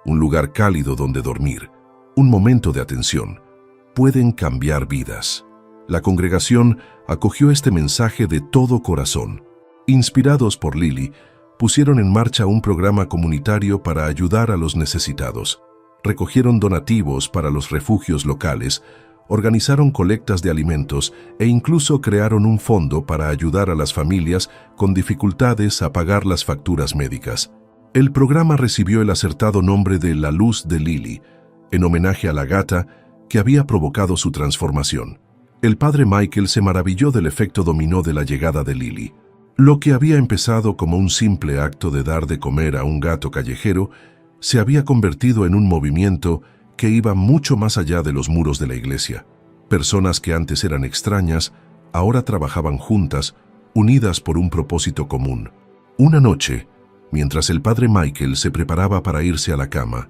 un lugar cálido donde dormir, un momento de atención, pueden cambiar vidas. La congregación acogió este mensaje de todo corazón. Inspirados por Lily, pusieron en marcha un programa comunitario para ayudar a los necesitados. Recogieron donativos para los refugios locales, organizaron colectas de alimentos e incluso crearon un fondo para ayudar a las familias con dificultades a pagar las facturas médicas. El programa recibió el acertado nombre de La Luz de Lily, en homenaje a la gata que había provocado su transformación. El padre Michael se maravilló del efecto dominó de la llegada de Lily. Lo que había empezado como un simple acto de dar de comer a un gato callejero se había convertido en un movimiento que iba mucho más allá de los muros de la iglesia. Personas que antes eran extrañas, ahora trabajaban juntas, unidas por un propósito común. Una noche, mientras el padre Michael se preparaba para irse a la cama,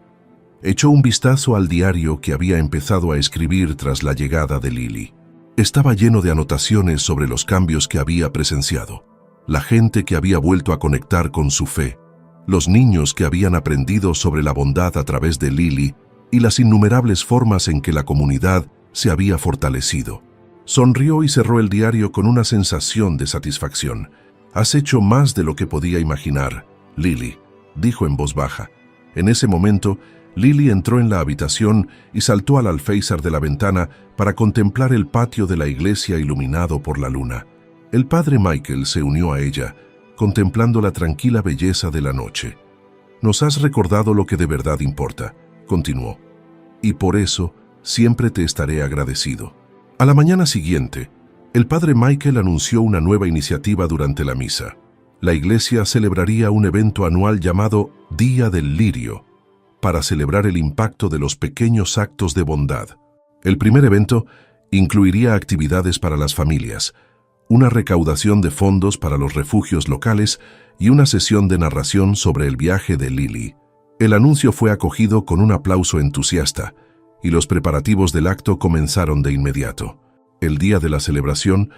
echó un vistazo al diario que había empezado a escribir tras la llegada de Lily. Estaba lleno de anotaciones sobre los cambios que había presenciado, la gente que había vuelto a conectar con su fe, los niños que habían aprendido sobre la bondad a través de Lily y las innumerables formas en que la comunidad se había fortalecido. Sonrió y cerró el diario con una sensación de satisfacción. «Has hecho más de lo que podía imaginar, Lily», dijo en voz baja. En ese momento, Lily entró en la habitación y saltó al alféizar de la ventana para contemplar el patio de la iglesia iluminado por la luna. El padre Michael se unió a ella, contemplando la tranquila belleza de la noche. «Nos has recordado lo que de verdad importa», continuó, «y por eso siempre te estaré agradecido». A la mañana siguiente, el padre Michael anunció una nueva iniciativa durante la misa. La iglesia celebraría un evento anual llamado Día del Lirio, para celebrar el impacto de los pequeños actos de bondad. El primer evento incluiría actividades para las familias, una recaudación de fondos para los refugios locales y una sesión de narración sobre el viaje de Lily. El anuncio fue acogido con un aplauso entusiasta, y los preparativos del acto comenzaron de inmediato. El día de la celebración,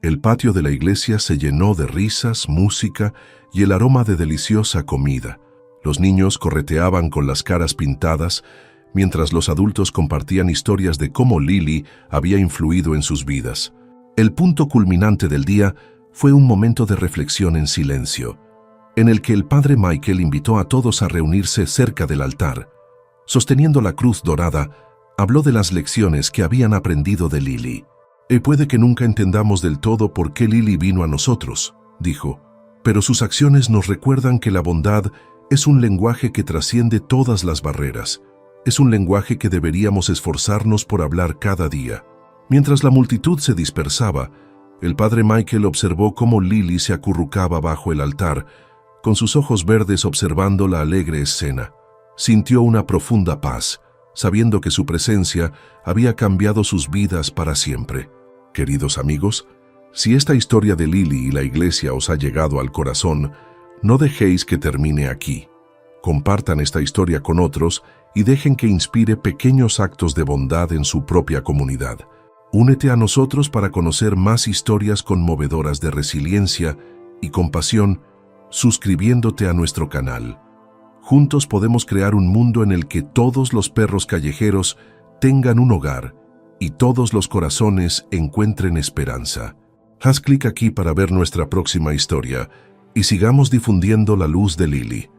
el patio de la iglesia se llenó de risas, música y el aroma de deliciosa comida. Los niños correteaban con las caras pintadas, mientras los adultos compartían historias de cómo Lily había influido en sus vidas. El punto culminante del día fue un momento de reflexión en silencio, en el que el padre Michael invitó a todos a reunirse cerca del altar. Sosteniendo la cruz dorada, habló de las lecciones que habían aprendido de Lily. Puede que nunca entendamos del todo por qué Lily vino a nosotros, dijo, pero sus acciones nos recuerdan que la bondad es un lenguaje que trasciende todas las barreras. Es un lenguaje que deberíamos esforzarnos por hablar cada día. Mientras la multitud se dispersaba, el padre Michael observó cómo Lily se acurrucaba bajo el altar, con sus ojos verdes observando la alegre escena. Sintió una profunda paz, sabiendo que su presencia había cambiado sus vidas para siempre. Queridos amigos, si esta historia de Lily y la iglesia os ha llegado al corazón, no dejéis que termine aquí. Compartan esta historia con otros y dejen que inspire pequeños actos de bondad en su propia comunidad. Únete a nosotros para conocer más historias conmovedoras de resiliencia y compasión, suscribiéndote a nuestro canal. Juntos podemos crear un mundo en el que todos los perros callejeros tengan un hogar y todos los corazones encuentren esperanza. Haz clic aquí para ver nuestra próxima historia y sigamos difundiendo la luz de Lily.